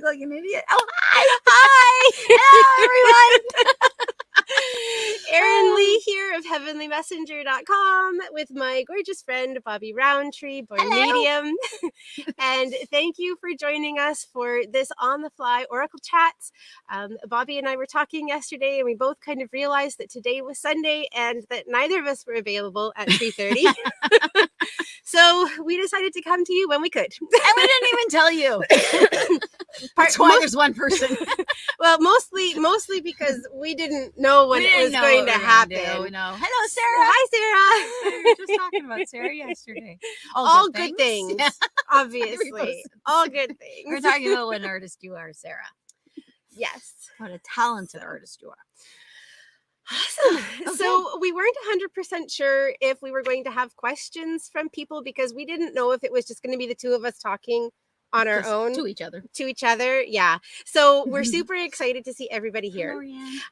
like an idiot. Oh, Hi! Hello, everyone! Erin Lee here of heavenlymessenger.com with my gorgeous friend, Bobbi Rowntree, born Hello. medium. And thank you for joining us for this on-the-fly Oracle Chats. Bobbi and I were talking yesterday, and we both kind of realized that today was Sunday and that neither of us were available at 3:30. So we decided to come to you when we could. And we didn't even tell you. That's why there's one person. Well, mostly because we didn't know when it was going to happen. No. Hello, Sarah. Hi, Sarah. We were just talking about Sarah yesterday. All good things, Yeah. obviously. All good things. We're talking about what an artist you are, Sarah. Yes. What a talented artist you are. Awesome. Okay. So we weren't 100% sure if we were going to have questions from people because we didn't know if it was just going to be the two of us talking on our own to each other. Yeah. So we're super excited to see everybody here.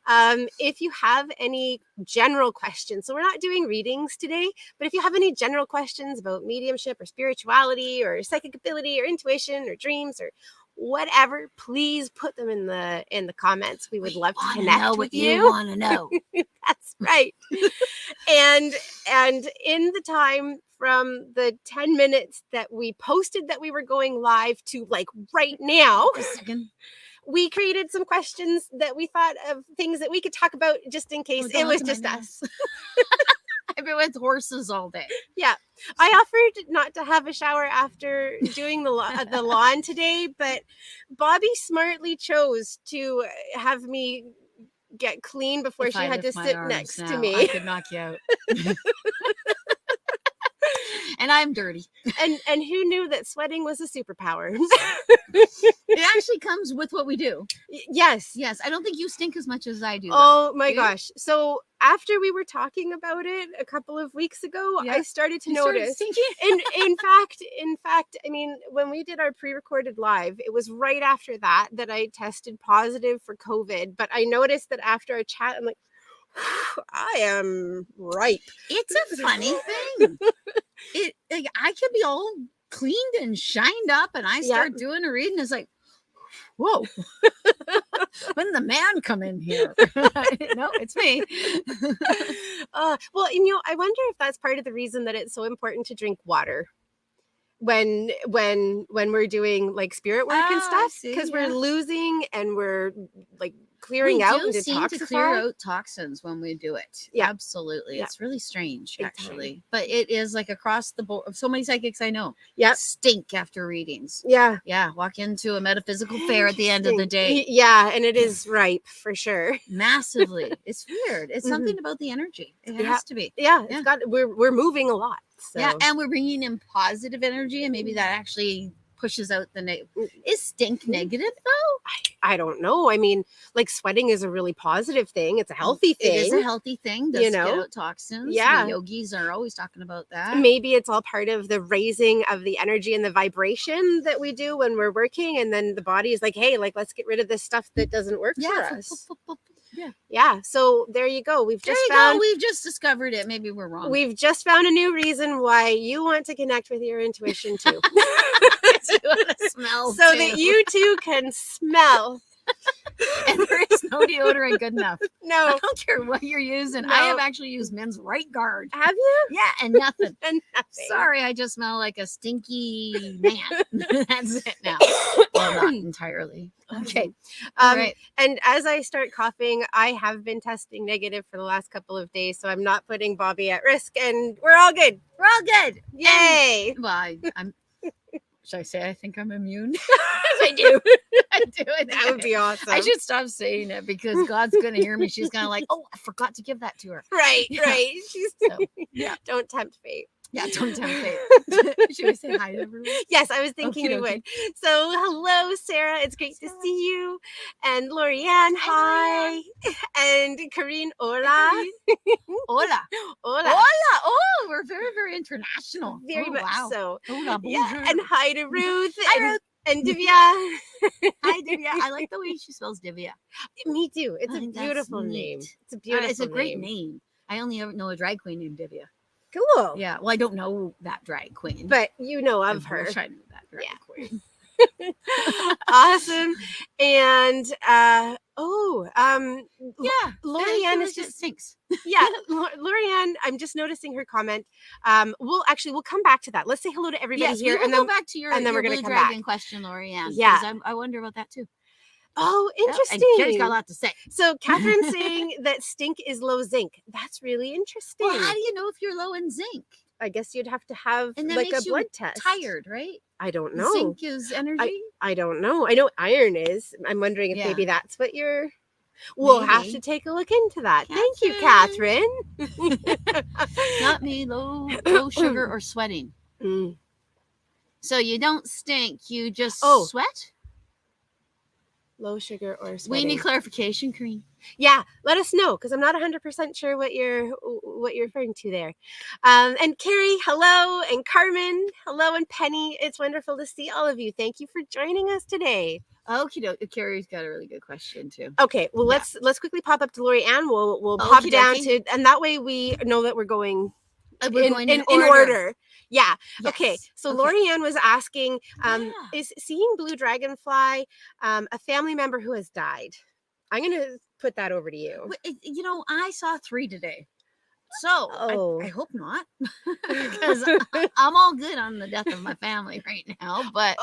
If you have any general questions, so we're not doing readings today, but if you have any general questions about mediumship or spirituality or psychic ability or intuition or dreams or whatever, please put them in the comments. We would love to connect with you. You want to know. That's right. and in the time from the 10 minutes that we posted that we were going live to like right now, we created some questions that we thought of things that we could talk about just in case it was just us. I've been with horses all day. Yeah. I offered not to have a shower after doing the lawn today, but Bobbi smartly chose to have me get clean before she had to sit next to me. I could knock you out. And I'm dirty. And who knew that sweating was a superpower? It actually comes with what we do. Yes. I don't think you stink as much as I do. Oh my gosh. So after we were talking about it a couple of weeks ago, I started to notice. In fact, I mean, when we did our pre-recorded live, it was right after that I tested positive for COVID. But I noticed that after our chat, I'm like, I am ripe. It's a funny thing. I could be all cleaned and shined up, and I start doing a reading. It's like, whoa, when the man come in here? No, it's me. Well, I wonder if that's part of the reason that it's so important to drink water when we're doing like spirit work and stuff, because we're losing and we're like clearing out and seem to clear out toxins when we do it. Yeah, absolutely. It's really strange, actually, but it is like across the board. So many psychics I know stink after readings. Walk into a metaphysical fair at the end of the day, and it is ripe for sure. Massively. It's weird. It's something about the energy. It has to be. It's got, we're moving a lot, so. And we're bringing in positive energy, and maybe that actually pushes out the negative. Is stink negative though? I don't know. I mean, like sweating is a really positive thing. It's a healthy thing. It is a healthy thing. Does get out toxins. The yogis are always talking about that. Maybe it's all part of the raising of the energy and the vibration that we do when we're working, and then the body is like, hey, like let's get rid of this stuff that doesn't work for us. Yeah. So there you go. We've just discovered it. Maybe we're wrong. We've just found a new reason why you want to connect with your intuition too. You want to smell so that you too can smell. And there is no deodorant good enough. No, I don't care what you're using. I have actually used Men's Right Guard. Have you? Yeah, and nothing. And nothing. Sorry, I just smell like a stinky man. That's it now. Well, not entirely. Okay. Right. And as I start coughing, I have been testing negative for the last couple of days, so I'm not putting Bobbi at risk, and we're all good. We're all good. Yay! I'm. Should I say I think I'm immune? I do. I do. That would be awesome. I should stop saying it because God's going to hear me. She's going to like, oh, I forgot to give that to her. Right. She's don't tempt fate. Yeah, don't tempt fate. Should we say hi to everyone? Yes, I was thinking we would. So, hello, Sarah. It's great to see you. And Lorianne, hi. And Karine, hola. Hola. Oh, we're very, very international. Very much so. Hola, yeah. And hi to Ruth. Hi, Ruth. And Divya. Hi, Divya. I like the way she spells Divya. Me too. It's a beautiful name. It's a beautiful It's a great name. I only ever know a drag queen named Divya. Cool. Yeah. Well, I don't know that drag queen. But you know of her. I know that drag queen. Awesome. And Lorianne is just stinks. Yeah, Lorianne, I'm just noticing her comment. We'll come back to that. Let's say hello to everybody here, and then go back to your we're Blue gonna come Dragon back. question, Lorianne. Yeah, I wonder about that too. Oh, interesting. And Carrie's got a lot to say. So Catherine's saying that stink is low zinc. That's really interesting. Well, how do you know if you're low in zinc? I guess you'd have to have and that like makes a blood test. Tired, right? I don't know. Zinc is energy. I don't know. I know iron is. I'm wondering if maybe that's what you're. We'll have to take a look into that. Catherine. Thank you, Catherine. Not me. Low sugar or sweating. So you don't stink. You just sweat. Low sugar or sweating. We need clarification, Kareen. Yeah, let us know, because I'm not 100% sure what you're referring to there. And Carrie, hello, and Carmen, hello, and Penny. It's wonderful to see all of you. Thank you for joining us today. Okay, Carrie's got a really good question too. Okay, well let's quickly pop up to Lorianne. We'll pop down to, and that way we know that we're going. In order. Yeah. Yes. Okay. So Lorianne was asking, is seeing blue dragonfly a family member who has died? I'm going to put that over to you. I saw 3 today. So I hope not, because I'm all good on the death of my family right now. But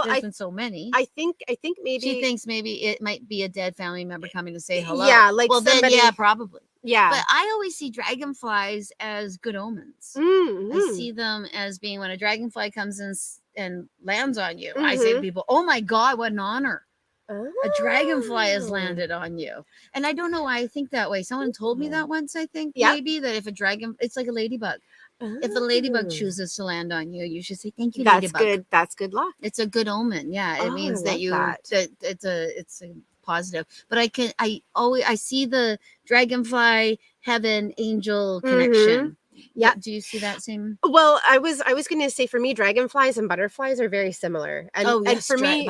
there's been so many. I think maybe she thinks maybe it might be a dead family member coming to say hello. Yeah, like somebody, then probably. Yeah. But I always see dragonflies as good omens. I see them as being when a dragonfly comes in and lands on you. I say to people, "Oh my God, what an honor! A dragonfly has landed on you." And I don't know why I think that way. Someone told me that once. I think maybe that if it's like a ladybug. If a ladybug chooses to land on you, you should say thank you. That's ladybug. Good. That's good luck. It's a good omen. Yeah, it means that it's a positive. But I see the dragonfly heaven angel connection. Yeah. Do you see that same? Well, I was going to say, for me, dragonflies and butterflies are very similar. And for me,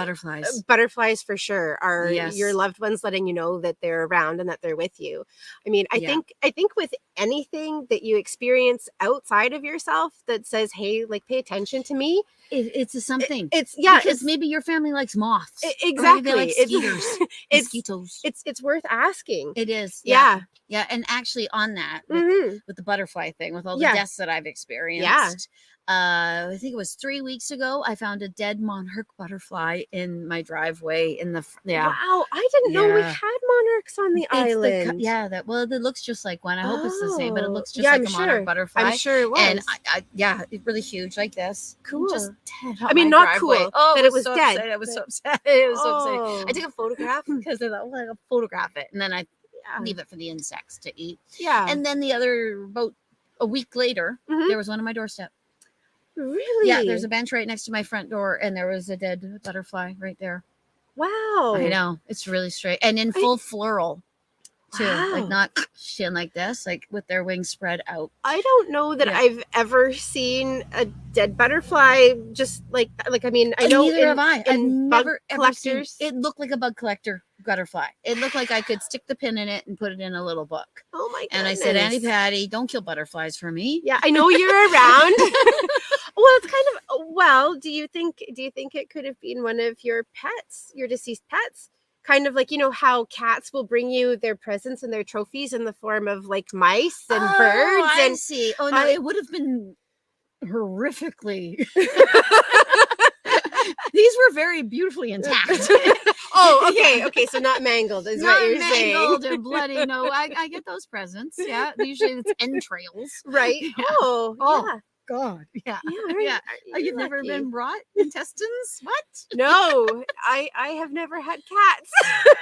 butterflies for sure are your loved ones letting you know that they're around and that they're with you. I mean, I think with anything that you experience outside of yourself that says, hey, like, pay attention to me. It's a something. Because maybe your family likes moths. Exactly. They like skeeters. Mosquitoes. It's worth asking. It is. Yeah. And actually on that, with the butterfly thing, with all the deaths that I've experienced, I think it was 3 weeks ago, I found a dead monarch butterfly in my driveway Wow, I didn't know we had monarchs on the island. It looks just like one. I hope it's the same, but it looks just like a monarch butterfly. I'm sure it was. And it's really huge, like this. Cool. Just dead on not driveway. Cool that it was so dead. Upset. I was so upset. It was so upsetting. I took a photograph because I thought, I'll photograph it, and then I leave it for the insects to eat. Yeah. And then about a week later, there was one on my doorstep. Really? Yeah, there's a bench right next to my front door, and there was a dead butterfly right there. Wow. I know. It's really straight. And in full floral, too. Wow. Like not shin like this, like with their wings spread out. I don't know that I've ever seen a dead butterfly just like I mean, I know neither have I. I've never ever seen it looked like a bug collector butterfly. It looked like I could stick the pin in it and put it in a little book. Oh my goodness. And I said, Auntie Patty, don't kill butterflies for me. Yeah, I know you're around. Well, it's kind of do you think it could have been one of your pets, your deceased pets? Kind of like, how cats will bring you their presents and their trophies in the form of like mice and birds. I see. Oh no, it would have been horrifically. These were very beautifully intact. Okay. So not mangled is what you're saying. Not mangled and bloody. No, I get those presents. Yeah, usually it's entrails. Right. Yeah. Oh, God. Yeah. Yeah. You've never been brought intestines? What? No, I have never had cats.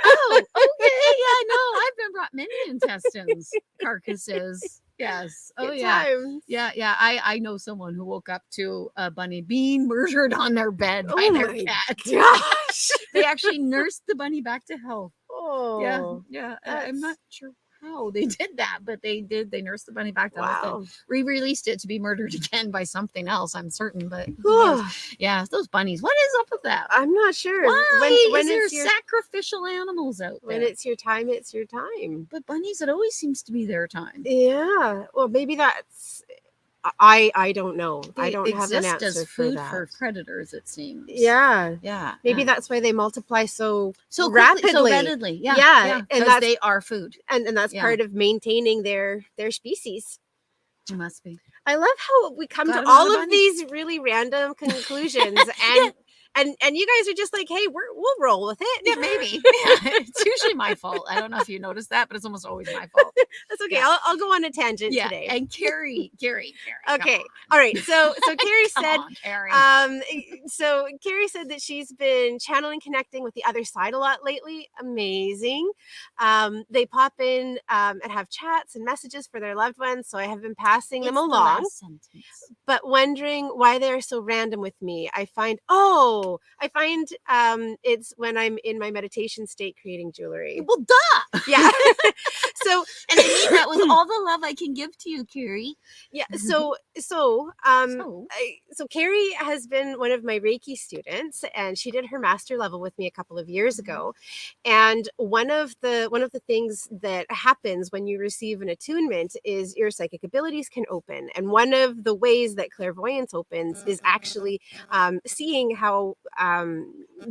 Oh, okay. Yeah, no, I've been brought many intestines, carcasses. Yes. Oh, yeah. Times. Yeah. I know someone who woke up to a bunny being murdered on their bed by their cat. Gosh. They actually nursed the bunny back to health. Oh. Yeah. I'm not sure how they did that, but they did. They nursed the bunny back to health and re-released it to be murdered again by something else, I'm certain. But those bunnies. What is up with that? I'm not sure. Why when is there sacrificial animals out there? When it's your time, it's your time. But bunnies, it always seems to be their time. Yeah. Well, maybe that's I don't know. They I don't have an exist answer as food for that. predators, it seems. Yeah. Yeah. Maybe that's why they multiply so quickly, rapidly. so readily. Yeah. Yeah. And Because they are food. And that's part of maintaining their species. It must be. I love how we come to all of these really random conclusions, and you guys are just like, hey, we'll roll with it. Yeah, maybe. Yeah, it's usually my fault. I don't know if you noticed that, but it's almost always my fault. That's okay. Yeah. I'll go on a tangent today. And Carrie. Okay. All right. So Carrie said, Carrie. So Carrie said that she's been channeling, connecting with the other side a lot lately. Amazing. They pop in and have chats and messages for their loved ones. So I have been passing them along, but wondering why they're so random with me. I find it's when I'm in my meditation state creating jewelry. Well, duh. Yeah. So, and I mean that with all the love I can give to you, Carrie. Yeah. So Carrie has been one of my Reiki students, and she did her master level with me a couple of years ago. And one of the things that happens when you receive an attunement is your psychic abilities can open. And one of the ways that clairvoyance opens is actually seeing how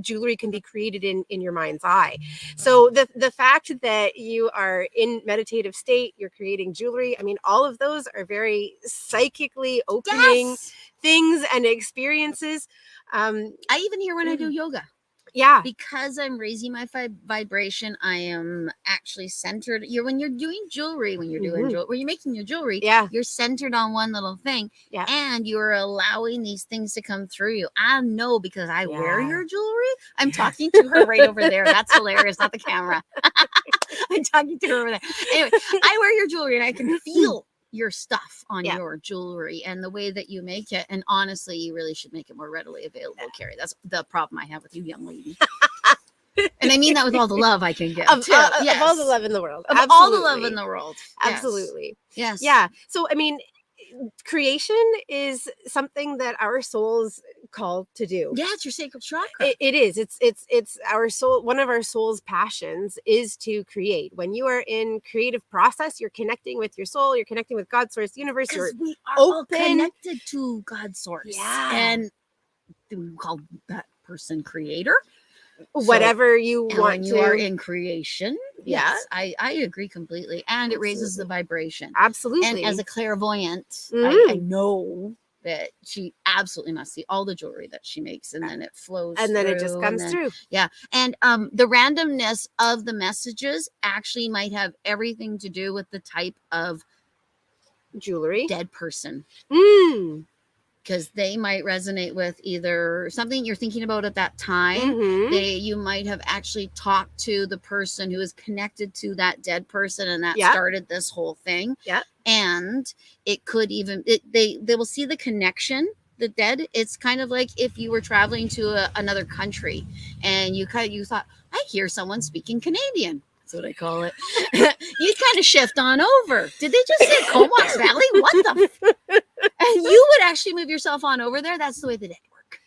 jewelry can be created in your mind's eye. So the fact that you are in meditative state, you're creating jewelry, I mean, all of those are very psychically opening things and experiences. I even hear when I do yoga. Yeah. Because I'm raising my vibration, I am actually centered. When you're doing jewelry, when you're making your jewelry, you're centered on one little thing. Yeah. And you're allowing these things to come through you. I know because I wear your jewelry. I'm talking to her right over there. That's hilarious, not the camera. I'm talking to her over there. Anyway, I wear your jewelry and I can feel your stuff on your jewelry and the way that you make it. And honestly, you really should make it more readily available, Carrie. That's the problem I have with you, young lady. And I mean that with all the love I can give. Of all the love in the world. Of all the love in the world. Absolutely. Yes. Yeah. So, I mean, creation is something that our souls called to do. Yeah, it's your sacral chakra. It is. It's our soul. One of our soul's passions is to create. When you are in creative process, you're connecting with your soul. You're connecting with God, source, universe. You're we are all connected to God, source. Yeah. And we call that person creator. Whatever you want when you are in creation. Yes, I agree completely. And it raises the vibration. Absolutely. And as a clairvoyant, I know that she absolutely must see all the jewelry that she makes, and then it flows and then it just comes through. Yeah. And the randomness of the messages actually might have everything to do with the type of jewelry dead person. Because they might resonate with either something you're thinking about at that time. You might have actually talked to the person who is connected to that dead person, and that started this whole thing. Yeah. And it could even they will see the connection. The dead. It's kind of like if you were traveling to another country, and you thought, I hear someone speaking Canadian. That's what I call it. You kind of shift on over. Did they just say Comox Valley? What the? And you would actually move yourself on over there. That's the way the dead work.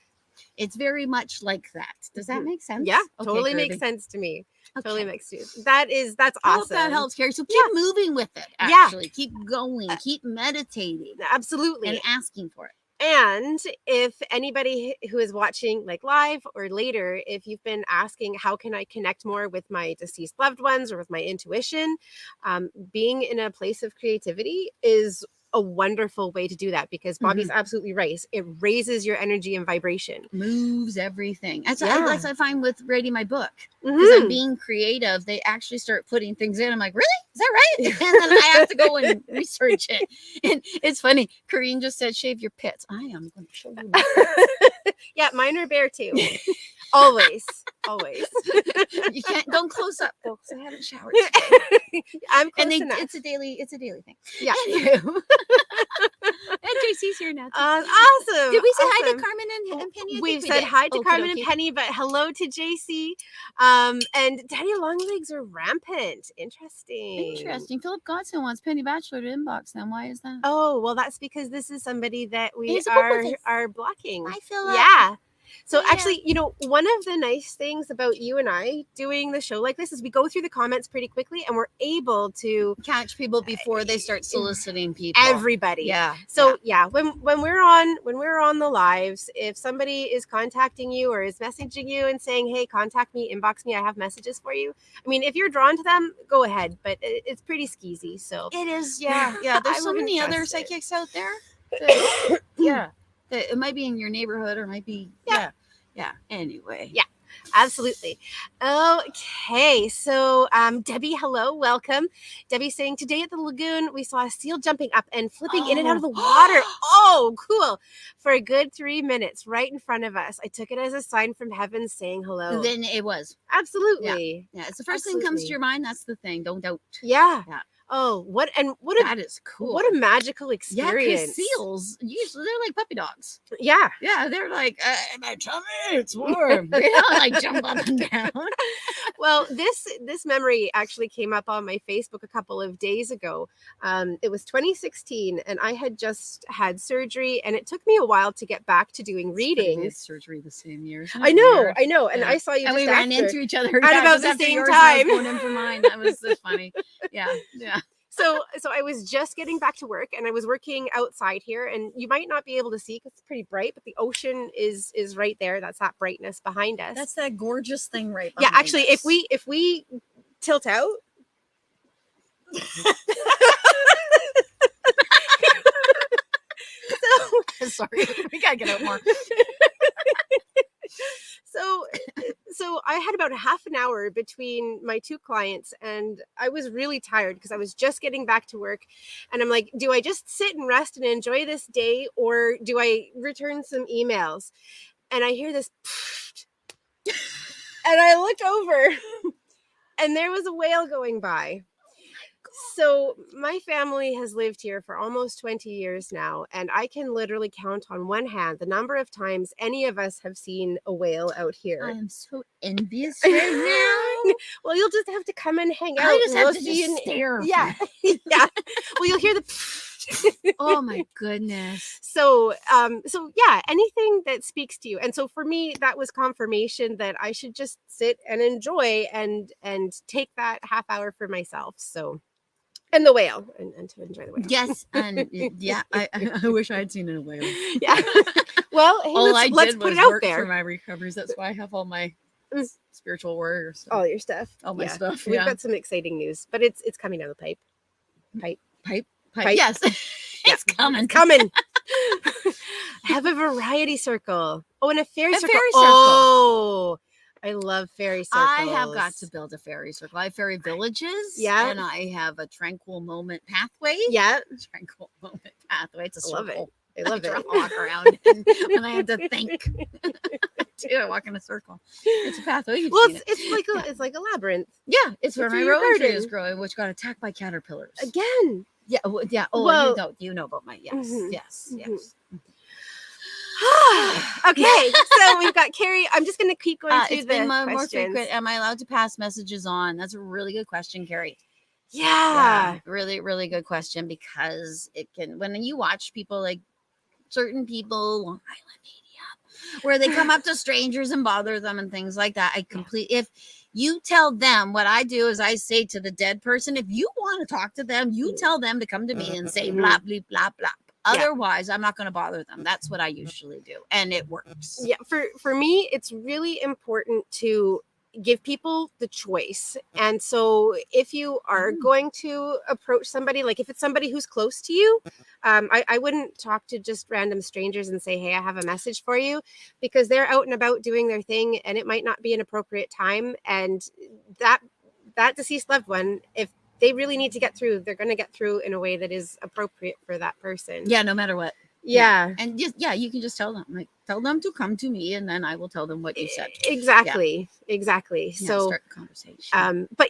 It's very much like that. Does that make sense? Yeah, totally makes sense to me. Totally makes sense. That's awesome. I hope that helps, Carrie. So keep moving with it. Actually, keep going. Keep meditating. Absolutely, and asking for it. And if anybody who is watching like live or later, if you've been asking, how can I connect more with my deceased loved ones or with my intuition, being in a place of creativity is a wonderful way to do that, because Bobbi's absolutely right. It raises your energy and vibration, moves everything. That's what I find with writing my book, because I'm being creative. They actually start putting things in. I'm like, really? Is that right? And then I have to go and research it. And it's funny. Corinne just said, shave your pits. I am going to show you my pits. Yeah, mine are bare too. Always. You can't. Don't close up though, because I haven't showered today. I'm close enough. It's a daily thing. Yeah. And JC's here now. Awesome. Did we say hi to Carmen and Penny? We've said hi to Carmen and Penny, but hello to JC. And Daddy Longlegs are rampant. Interesting. Philip Godson wants Penny Bachelor to inbox them. Why is that? Oh, well, that's because this is somebody that we are blocking. I feel like. Yeah. So actually, one of the nice things about you and I doing the show like this is we go through the comments pretty quickly and we're able to catch people before they start soliciting people. Everybody. Yeah. So when we're on the lives, if somebody is contacting you or is messaging you and saying, hey, contact me, inbox me, I have messages for you. I mean, if you're drawn to them, go ahead. But it's pretty skeezy. So it is. Yeah. Yeah. There's so many other psychics out there. Yeah. It might be in your neighborhood or might be. Yeah. Anyway. Yeah. Absolutely. Okay. So, Debbie, hello, welcome. Debbie's saying today at the lagoon, we saw a seal jumping up and flipping in and out of the water. Oh, cool. For a good 3 minutes right in front of us. I took it as a sign from heaven saying hello. Then it was. Absolutely. Yeah. It's the first thing comes to your mind. That's the thing. Don't doubt. Yeah. Oh, that is cool. What a magical experience. Yeah, seals, usually they're like puppy dogs. Yeah. Yeah, they're like, my tummy, it's warm. They don't like jump up and down. Well, this memory actually came up on my Facebook a couple of days ago. It was 2016 and I had just had surgery and it took me a while to get back to doing readings. Surgery the same year. I know. And I saw you and just we ran into each other at about the same time. Going in for mine. That was so funny. Yeah. So I was just getting back to work and I was working outside here and you might not be able to see because it's pretty bright, but the ocean is right there. That's that brightness behind us. That's that gorgeous thing right behind us. Actually, if we tilt out. Sorry, we gotta get out more. So I had about a half an hour between my two clients and I was really tired because I was just getting back to work and I'm like, do I just sit and rest and enjoy this day or do I return some emails? And I hear this and I look over and there was a whale going by. So my family has lived here for almost 20 years now, and I can literally count on one hand the number of times any of us have seen a whale out here. I am so envious right now. Well, you'll just have to come and hang out. I just have to just stare. Yeah. Yeah. Well, you'll hear the oh my goodness. So yeah, anything that speaks to you. And so for me, that was confirmation that I should just sit and enjoy and take that half hour for myself. So and the whale and to enjoy the whale. Yes. And yeah, I wish I had seen a whale. Yeah. Well, hey, let's put it out there. For my recoveries. That's why I have all my spiritual warrior stuff. All your stuff. All my stuff. We've got some exciting news, but it's coming down the pipe. Pipe. Yes. It's coming. I have a variety circle. Oh, and a fairy circle. Fairy circle. Oh, I love fairy circles. I have got to build a fairy circle. I have fairy villages. Yeah. And I have a tranquil moment pathway. Yeah. Tranquil moment pathway. It's a circle. Love it. I love it. Walk around and when I have to think. I walk in a circle. It's a pathway. Well, it's like a labyrinth. Yeah, it's where my Rowntree is growing, which got attacked by caterpillars. Again. Yeah. Yeah. Oh, well, you know about my yes. Yes. Okay, so we've got Carrie. I'm just going to keep going through the more frequent. Am I allowed to pass messages on? That's a really good question, Carrie. Yeah. Really, really good question because it can, when you watch people like certain people, Long Island Media, where they come up to strangers and bother them and things like that. If you tell them what I do is I say to the dead person, if you want to talk to them, you tell them to come to me and say blah, blah, blah, blah. Otherwise, I'm not going to bother them. That's what I usually do. And it works. Yeah. For me, it's really important to give people the choice. And so if you are going to approach somebody, like if it's somebody who's close to you, I wouldn't talk to just random strangers and say, hey, I have a message for you, because they're out and about doing their thing and it might not be an appropriate time. And that deceased loved one, if they really need to get through, they're going to get through in a way that is appropriate for that person. Yeah, no matter what. Yeah. And you can just tell them, tell them to come to me and then I will tell them what you said. Exactly. So start the conversation. But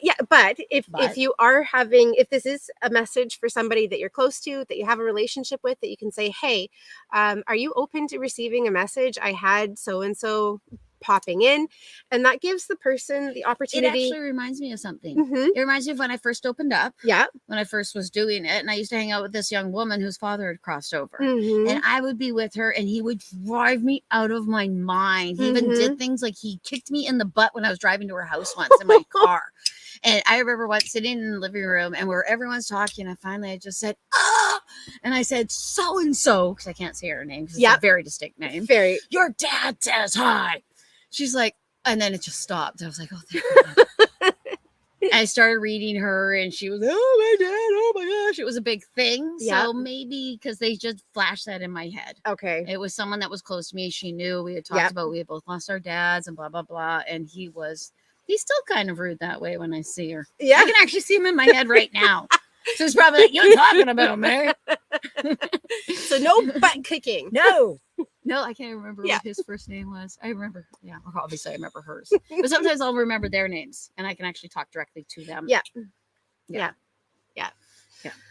if you are if this is a message for somebody that you're close to, that you have a relationship with, that you can say, hey, are you open to receiving a message? I had so-and-so popping in, and that gives the person the opportunity. It actually reminds me of something. It reminds me of when I first opened up. Yeah. When I first was doing it, and I used to hang out with this young woman whose father had crossed over, and I would be with her, and he would drive me out of my mind. He even did things like he kicked me in the butt when I was driving to her house once in my car. And I remember once sitting in the living room and where everyone's talking, and finally I just said, "Ah!" And I said, "So-and-so," because I can't say her name because it's a very distinct name. Very. "Your dad says hi." She's like, and then it just stopped. I was like, "Oh, thank God." I started reading her, and she was, "Oh, my dad, oh my gosh." It was a big thing. So maybe because they just flashed that in my head. Okay. It was someone that was close to me. She knew we had talked about, we had both lost our dads and blah, blah, blah. And he's still kind of rude that way when I see her. Yeah. I can actually see him in my head right now. So it's probably like, "You're talking about Mary." So no butt kicking. No, I can't remember what his first name was. I remember, obviously I remember hers. But sometimes I'll remember their names and I can actually talk directly to them. Yeah.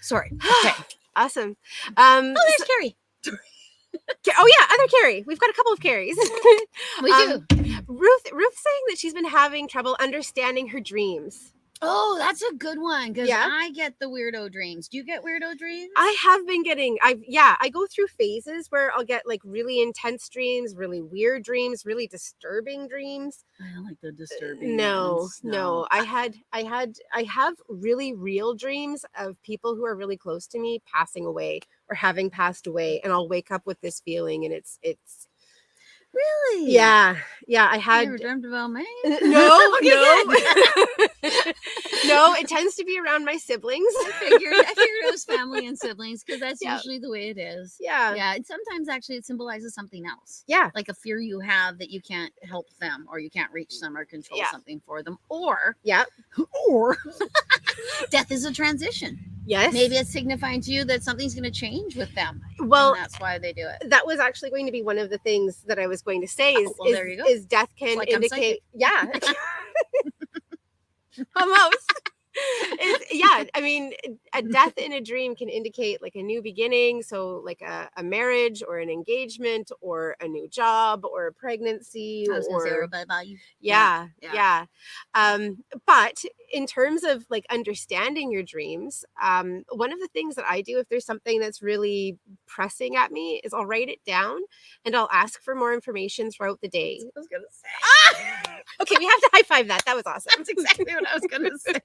Sorry. Okay. Awesome. There's Carrie. Oh yeah, other Carrie. We've got a couple of Carries. We do. Ruth's saying that she's been having trouble understanding her dreams. Oh, that's a good one because I get the weirdo dreams. Do you get weirdo dreams? I have been getting. I go through phases where I'll get like really intense dreams, really weird dreams, really disturbing dreams. I don't like the disturbing. No. I have really real dreams of people who are really close to me passing away or having passed away, and I'll wake up with this feeling, and it's. Really? Yeah. I had. You ever dreamt about me? No. No, it tends to be around my siblings. I figured it was family and siblings because that's usually the way it is. Yeah. And sometimes actually it symbolizes something else. Yeah. Like a fear you have that you can't help them or you can't reach them or control something for them. Or death is a transition. Yes. Maybe it's signifying to you that something's going to change with them. Well, and that's why they do it. That was actually going to be one of the things that I was going to say there you go. Is death can indicate. Yeah. Almost. I mean, a death in a dream can indicate like a new beginning. So like a marriage or an engagement or a new job or a pregnancy or bye-bye. Yeah. But in terms of like understanding your dreams, one of the things that I do if there's something that's really pressing at me is I'll write it down and I'll ask for more information throughout the day. I was gonna say. Okay, we have to high five that. That was awesome. That's exactly what I was gonna say.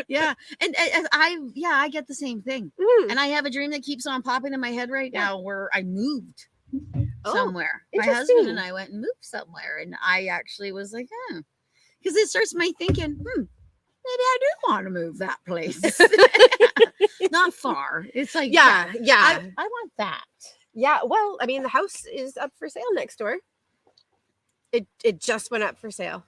Yeah, and I get the same thing, and I have a dream that keeps on popping in my head right now where I moved somewhere. My husband and I went and moved somewhere, and I actually was like, because it starts my thinking, maybe I do want to move that place. Not far. It's like, I want that. Yeah, well, I mean, the house is up for sale next door. It just went up for sale.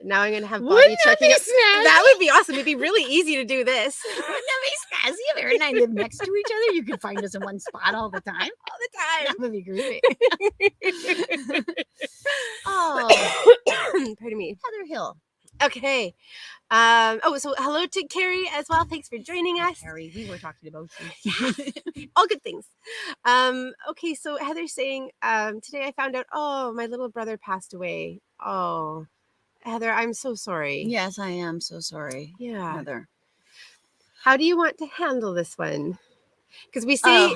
Now I'm going to have Bobbi checking it. That would be awesome. It'd be really easy to do this. Wouldn't that be snazzy? If Erin and I live next to each other, you could find us in one spot all the time. All the time. That would be great. Pardon me. Heather Hill. Okay. So hello to Carrie as well. Thanks for joining us. Carrie, we were talking about you. All good things. Okay, so Heather's saying, today I found out, my little brother passed away. Oh, Heather, I'm so sorry. Yes, I am so sorry. Yeah. Heather. How do you want to handle this one? Because we say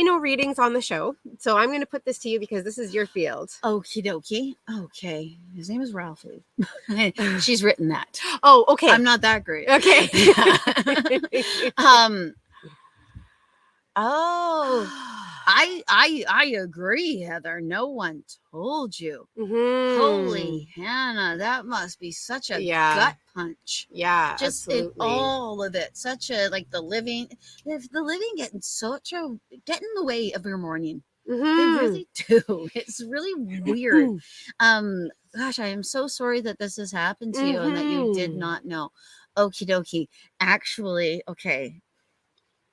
no readings on the show. So I'm going to put this to you because this is your field. Okie dokie. Okay. His name is Ralphie. She's written that. Oh, okay. I'm not that great. Okay. I agree, Heather. No one told you. Mm-hmm. Holy Hannah, that must be such a gut punch. Yeah, just absolutely. In all of it, such a like the living get in the way of your morning. Mm-hmm. They really do. It's really weird. Gosh, I am so sorry that this has happened to you and that you did not know. Okie dokie. Actually, okay.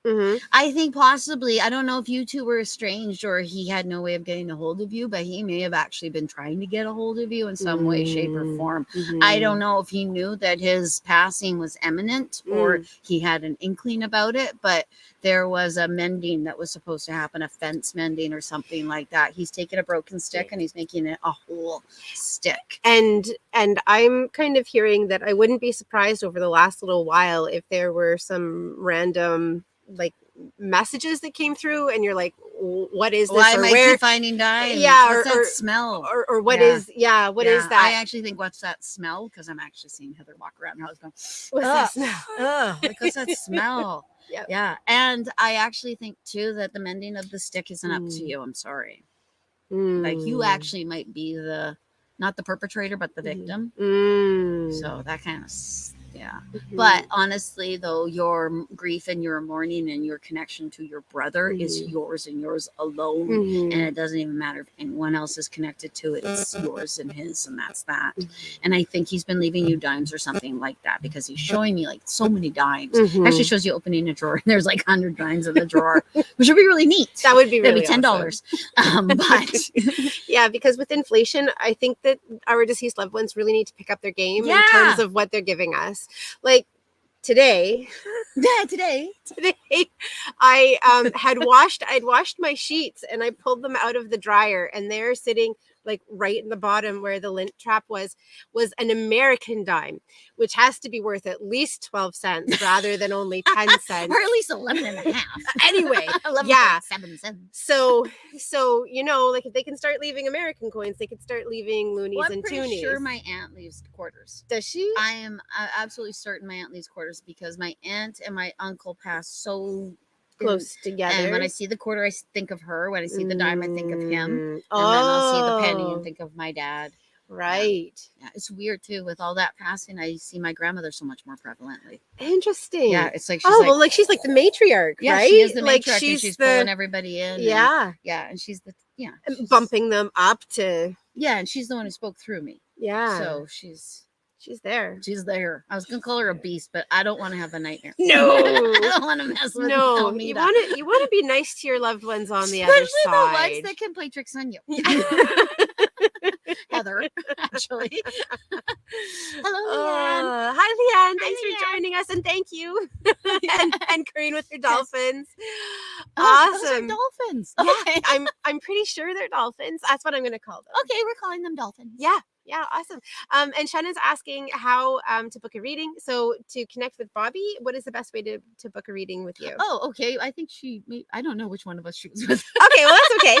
I think possibly, I don't know if you two were estranged or he had no way of getting a hold of you, but he may have actually been trying to get a hold of you in some way, shape, or form. I don't know if he knew that his passing was imminent or he had an inkling about it, but there was a mending that was supposed to happen, a fence mending or something like that. He's taken a broken stick and he's making it a whole stick. And I'm kind of hearing that I wouldn't be surprised over the last little while if there were some random like messages that came through and you're like, what is this? Why or am where I finding dimes? Yeah, what's that smell? Or what is what is that? I actually think what's that smell? Because I'm actually seeing Heather walk around and I was going, what's that smell? Like, what's that smell? Yep. Yeah. And I actually think too that the mending of the stick isn't up to you. I'm sorry. Like, you actually might be not the perpetrator, but the victim. So that kind of, But honestly, though, your grief and your mourning and your connection to your brother is yours and yours alone. And it doesn't even matter if anyone else is connected to it. It's yours and his, and that's that. And I think he's been leaving you dimes or something like that, because he's showing me like so many dimes. Actually shows you opening a drawer and there's like 100 dimes in the drawer, which would be really neat. That would be really That'd be $10. Awesome. But yeah, because with inflation, I think that our deceased loved ones really need to pick up their game in terms of what they're giving us. Like today, I I'd washed my sheets and I pulled them out of the dryer, and they're sitting like right in the bottom where the lint trap was an American dime, which has to be worth at least 12 cents rather than only 10 cents. Or at least 11 and a half. Anyway, 11.7 cents. So, like if they can start leaving American coins, they could start leaving loonies and toonies. I'm pretty sure my aunt leaves quarters. Does she? I am absolutely certain my aunt leaves quarters, because my aunt and my uncle passed so close together. And when I see the quarter, I think of her. When I see the dime, I think of him. And then I'll see the penny and think of my dad. Right. Yeah. It's weird too. With all that passing, I see my grandmother so much more prevalently. Interesting. Yeah. It's like, she's like the matriarch, right? She is the matriarch, like she's pulling everybody in. Yeah. And she's bumping them up to. Yeah. And she's the one who spoke through me. Yeah. So she's there. She's there. I was gonna call her a beast, but I don't want to have a nightmare. No, I don't want to mess with. No, you want to be nice to your loved ones on the other side. Especially the ones that can play tricks on you. Heather, actually. Hello, Leanne. Hi, Leanne. Thanks for joining us, and thank you. and Corinne with your dolphins. Awesome. Those are dolphins. Okay. Yeah, I'm pretty sure they're dolphins. That's what I'm going to call them. Okay, we're calling them dolphins. Yeah, awesome. And Shannon's asking how to book a reading. So to connect with Bobbi, what is the best way to book a reading with you? Oh, okay. I think I don't know which one of us she was with. Okay, well, that's okay.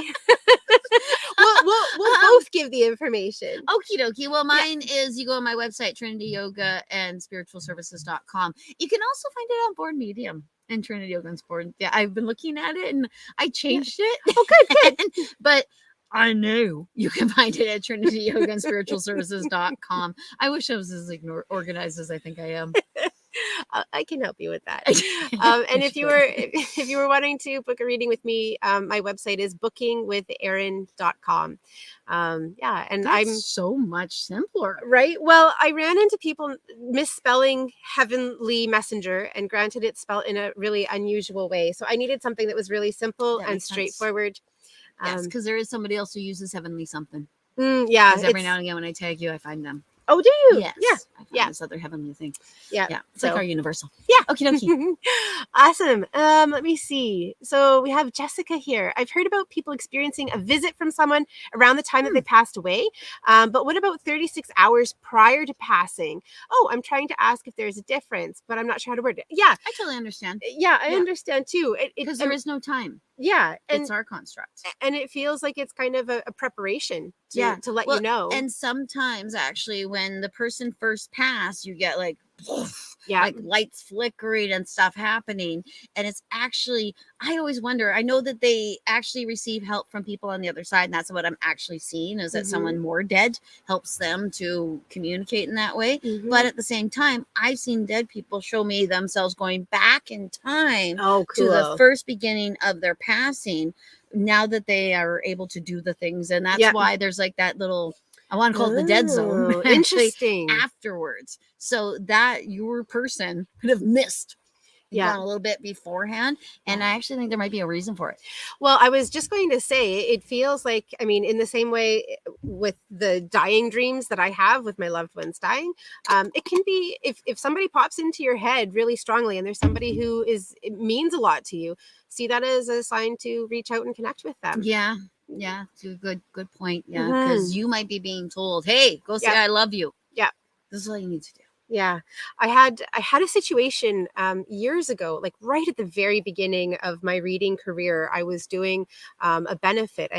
we'll both give the information. Okie dokie. Well, mine is, you go on my website, Trinity Yoga and spiritualservices.com. You can also find it on Born Medium and Trinity Yoga and Born. Yeah, I've been looking at it and I changed it. Oh, good. But I know you can find it at Trinity Yoga and spiritualservices.com. I wish I was as organized as I think I am. I can help you with that. And if you were wanting to book a reading with me, my website is bookingwitherin.com. And that's I'm so much simpler, right? Well, I ran into people misspelling Heavenly Messenger, and granted, it's spelled in a really unusual way. So I needed something that was really simple and straightforward. Yes, because there is somebody else who uses Heavenly something. Yeah. Because every now and again when I tag you, I find them. Oh, do you? Yes. Yeah. I find this other heavenly thing. Yeah. It's like our universal. Yeah. Okie dokie. Awesome. Let me see. So we have Jessica here. I've heard about people experiencing a visit from someone around the time that they passed away. But what about 36 hours prior to passing? Oh, I'm trying to ask if there's a difference, but I'm not sure how to word it. Yeah. I totally understand. Yeah, I understand too. Because there is no time. Yeah. And it's our construct. And it feels like it's kind of a preparation to let you know. And sometimes actually when the person first passed, you get like lights flickering and stuff happening. And it's actually, I always wonder, I know that they actually receive help from people on the other side. And that's what I'm actually seeing, is that someone more dead helps them to communicate in that way. But at the same time, I've seen dead people show me themselves going back in time to the first beginning of their passing, now that they are able to do the things. And that's why there's like that little, I want to call it the dead zone. Interesting. Afterwards. So that your person could have missed done a little bit beforehand. And I actually think there might be a reason for it. Well, I was just going to say, it feels like, I mean, in the same way with the dying dreams that I have with my loved ones dying, it can be, if somebody pops into your head really strongly and there's somebody who it means a lot to you, see that as a sign to reach out and connect with them. Yeah. Yeah. It's a good point. Yeah. Because you might be being told, hey, go say I love you. Yeah. This is all you need to do. Yeah, I had a situation years ago, like right at the very beginning of my reading career. I was doing a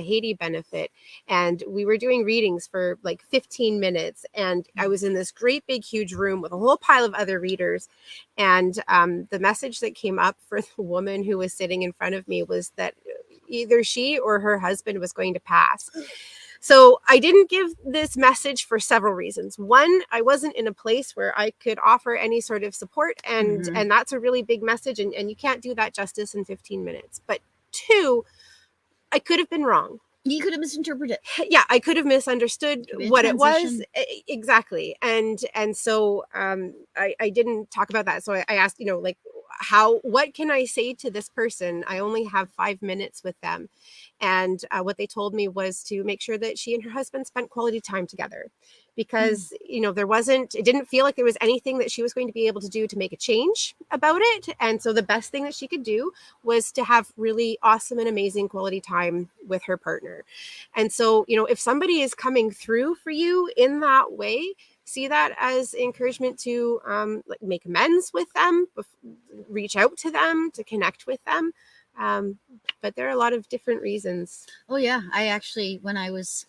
Haiti benefit, and we were doing readings for like 15 minutes. And I was in this great big huge room with a whole pile of other readers. And the message that came up for the woman who was sitting in front of me was that either she or her husband was going to pass. So I didn't give this message for several reasons. One, I wasn't in a place where I could offer any sort of support. And that's a really big message. And you can't do that justice in 15 minutes. But two, I could have been wrong. You could have misinterpreted. Yeah, I could have misunderstood what it was. Exactly. And so I didn't talk about that. So I asked, like, what can I say to this person? I only have 5 minutes with them. And what they told me was to make sure that she and her husband spent quality time together, because, it didn't feel like there was anything that she was going to be able to do to make a change about it. And so the best thing that she could do was to have really awesome and amazing quality time with her partner. And so, if somebody is coming through for you in that way, see that as encouragement to make amends with them, reach out to them, to connect with them. But there are a lot of different reasons. Oh, yeah. I actually, when I was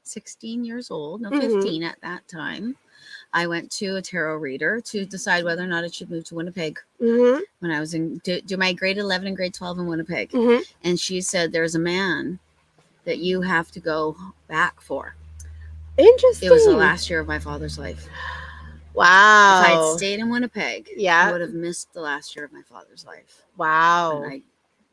16 years old, 15 at that time, I went to a tarot reader to decide whether or not I should move to Winnipeg when I was do my grade 11 and grade 12 in Winnipeg. And she said, there's a man that you have to go back for. Interesting. It was the last year of my father's life. Wow. If I had stayed in Winnipeg, I would have missed the last year of my father's life. Wow. And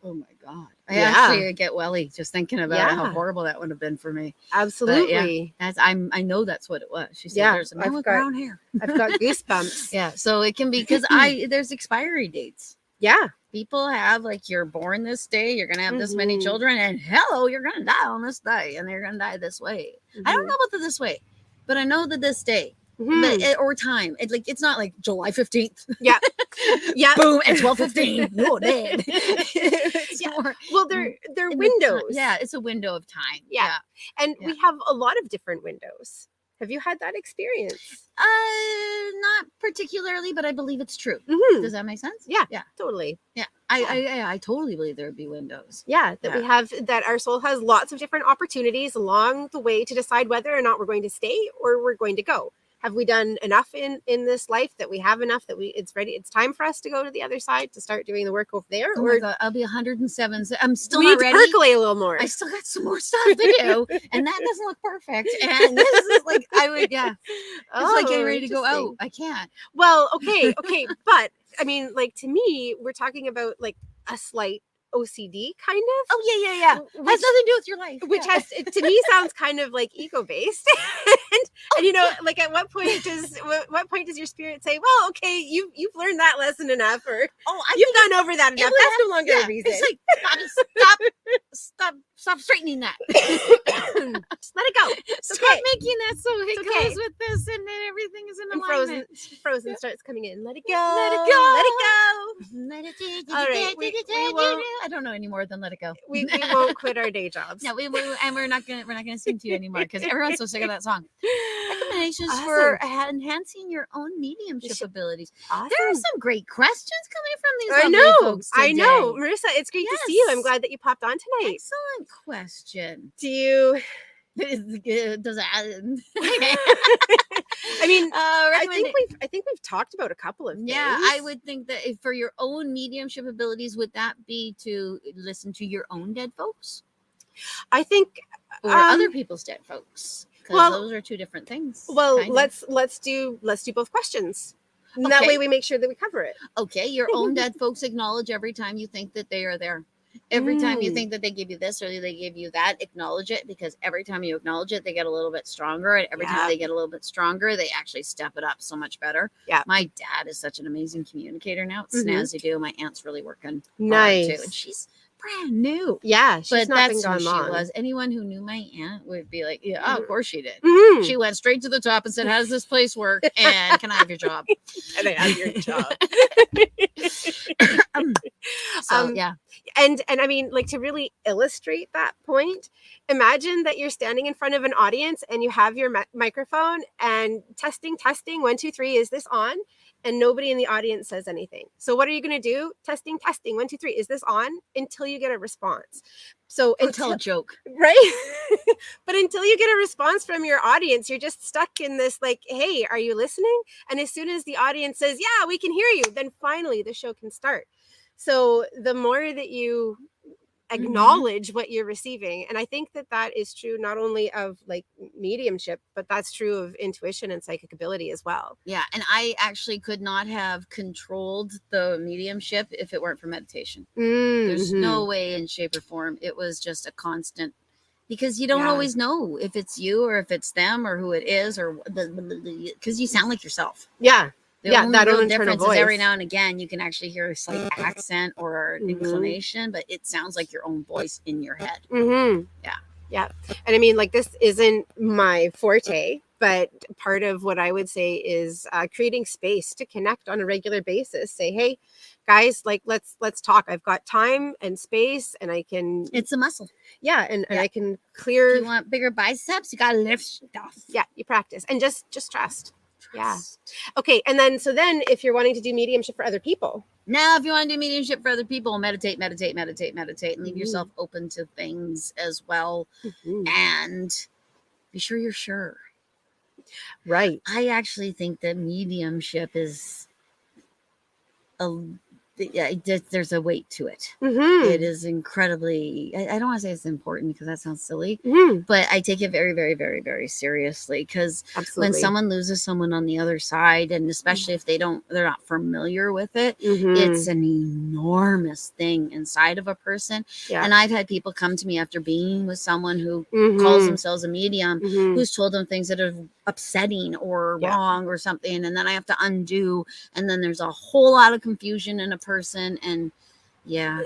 oh my God. I actually get welly just thinking about how horrible that would have been for me. Absolutely. I know that's what it was. She said, there's a man with brown hair. I've got goosebumps. Yeah. So it can be, because there's expiry dates. Yeah. People have, like, you're born this day, you're going to have this many children, and you're going to die on this day, and they're going to die this way. I don't know about the this way, but I know that this day. Or time. It's not like July 15th. Yeah. Yeah. Boom. At 12:15. Oh, dead. Well, they're windows. It's a window of time. Yeah. And we have a lot of different windows. Have you had that experience? Not particularly, but I believe it's true. Does that make sense? Yeah. Yeah. Totally. Yeah. I totally believe there would be windows. Yeah. We have, that our soul has lots of different opportunities along the way to decide whether or not we're going to stay or we're going to go. Have we done enough in this life that we have enough that it's ready? It's time for us to go to the other side to start doing the work over there. Oh my God, I'll be 107. So I'm still not ready. Percolate a little more. I still got some more stuff to do, and that doesn't look perfect. And this is like, it's like getting ready to go out. I can't. Well, okay, but I mean, like, to me, we're talking about like a slight OCD kind of. Oh yeah. Has nothing to do with your life. Which has, to me, sounds kind of like ego based. and like, at what point does your spirit say, well, okay, you've learned that lesson enough, or you've gone over that enough. That's no longer a reason. It's like, stop straightening that. Just let it go. Stop making that so it goes with this, and then everything is in alignment. Frozen starts coming in. Let it go. Let it go. Let it go. All right. We won't. I don't know any more than let it go. We won't quit our day jobs. No, we're not gonna sing to you anymore, because everyone's so sick of that song. Recommendations for enhancing your own mediumship abilities. Awesome. There are some great questions coming from these lovely folks today. I know, Marissa. It's great to see you. I'm glad that you popped on tonight. Excellent question. Do you? Does that? I mean, I think we've talked about a couple of things. Yeah, I would think that for your own mediumship abilities, would that be to listen to your own dead folks? I think, or other people's dead folks, because those are two different things. Well, let's do both questions. And that way we make sure that we cover it. Okay, your own dead folks acknowledge every time you think that they are there. Every time you think that they give you this or they give you that, acknowledge it, because every time you acknowledge it, they get a little bit stronger. And every time they get a little bit stronger, they actually step it up so much better. Yeah. My dad is such an amazing communicator now. It's snazzy do. My aunt's really working hard too. And she's brand new. Yeah. She's not been gone long. She was. Anyone who knew my aunt would be like, yeah, of course she did. She went straight to the top and said, how does this place work? And can I have your job? Can I have your job? Yeah. And I mean, like, to really illustrate that point, imagine that you're standing in front of an audience and you have your microphone and testing, 1, 2, 3, is this on? And nobody in the audience says anything. So what are you going to do? Testing, 1, 2, 3, is this on? Until you get a response. So tell a joke, right? But until you get a response from your audience, you're just stuck in this, like, hey, are you listening? And as soon as the audience says, yeah, we can hear you, then finally the show can start. So the more that you acknowledge what you're receiving, and I think that that is true not only of like mediumship, but that's true of intuition and psychic ability as well. Yeah. And I actually could not have controlled the mediumship if it weren't for meditation. There's no way in shape or form. It was just a constant, because you don't always know if it's you or if it's them or who it is, or because you sound like yourself. Yeah. The only real difference is every now and again you can actually hear a slight accent or inclination, but it sounds like your own voice in your head. Yeah. And I mean, like, this isn't my forte, but part of what I would say is creating space to connect on a regular basis. Say, hey, guys, like, let's talk. I've got time and space, and I can. It's a muscle. Yeah, and I can clear. If you want bigger biceps, you gotta lift stuff. Yeah, you practice and just trust. Yeah. Okay. And then, if you're wanting to do mediumship for other people. Now, if you want to do mediumship for other people, meditate, and leave yourself open to things as well. And be sure you're sure. Right. I actually think that mediumship is there's a weight to it. It is incredibly, I don't want to say it's important because that sounds silly, but I take it very, very, very, very seriously, because when someone loses someone on the other side, and especially if they're not familiar with it, it's an enormous thing inside of a person. And I've had people come to me after being with someone who calls themselves a medium, who's told them things that are upsetting or wrong or something, and then I have to undo, and then there's a whole lot of confusion in a person. And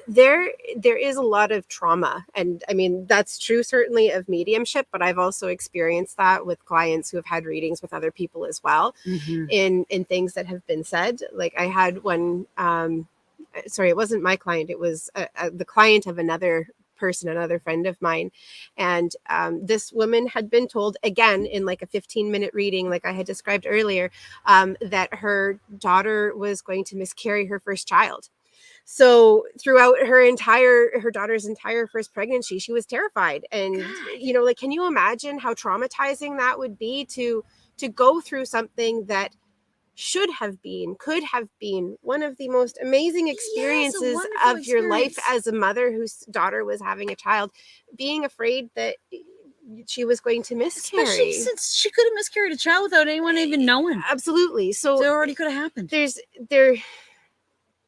there is a lot of trauma, and I mean, that's true certainly of mediumship, but I've also experienced that with clients who have had readings with other people as well, in things that have been said. Like, I had one, sorry, it wasn't my client, it was the client of another person, another friend of mine, and this woman had been told, again in like a 15-minute reading, like I had described earlier, that her daughter was going to miscarry her first child. So throughout her daughter's entire first pregnancy, she was terrified. And you know, like, can you imagine how traumatizing that would be to go through something that could have been one of the most amazing experiences of your life as a mother whose daughter was having a child, being afraid that she was going to miscarry. Especially since she could have miscarried a child without anyone even knowing. Absolutely. So it already could have happened.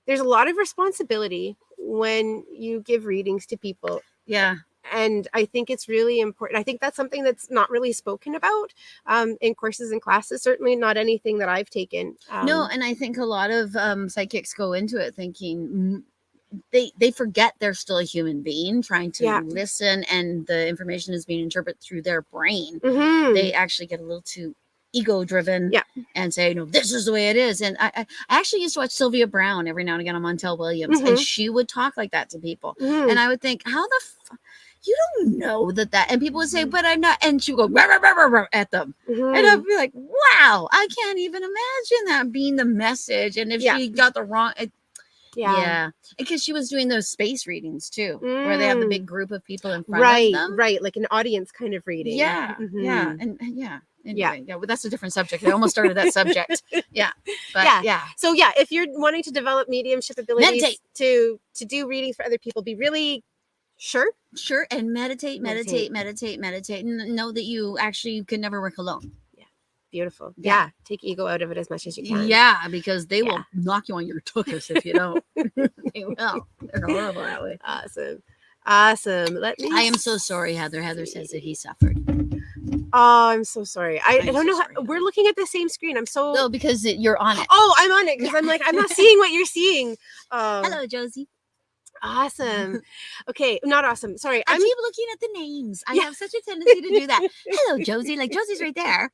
There's a lot of responsibility when you give readings to people. Yeah. And I think it's really important. I think that's something that's not really spoken about in courses and classes. Certainly not anything that I've taken. No, and I think a lot of psychics go into it thinking they forget they're still a human being trying to listen, and the information is being interpreted through their brain. They actually get a little too ego-driven and say, no, this is the way it is. And I actually used to watch Sylvia Brown every now and again on Montel Williams, and she would talk like that to people. And I would think, how the fuck? You don't know that, and people would say, but I'm not, and she would go rah, rah, rah, rah, rah, at them. And I'd be like, wow, I can't even imagine that being the message. And if she got the wrong, because she was doing those space readings too, where they have the big group of people in front of them. Right, like an audience kind of reading. Anyway, well, that's a different subject. I almost started that subject. So if you're wanting to develop mediumship abilities to do readings for other people, be really sure, and meditate, and know that you can never work alone. Beautiful. Yeah. Take ego out of it as much as you can. Yeah, because they will knock you on your tuchus if you don't. They will. They're horrible that way. Awesome. I am so sorry, Heather. Heather says that he suffered. Oh, I'm so sorry. I don't know. We're looking at the same screen. I'm so... No, because you're on it. Oh, I'm on it because I'm like, I'm not seeing what you're seeing. Hello, Josie. Awesome. Okay, not awesome. Sorry. I keep looking at the names. I have such a tendency to do that. Hello, Josie. Like, Josie's right there.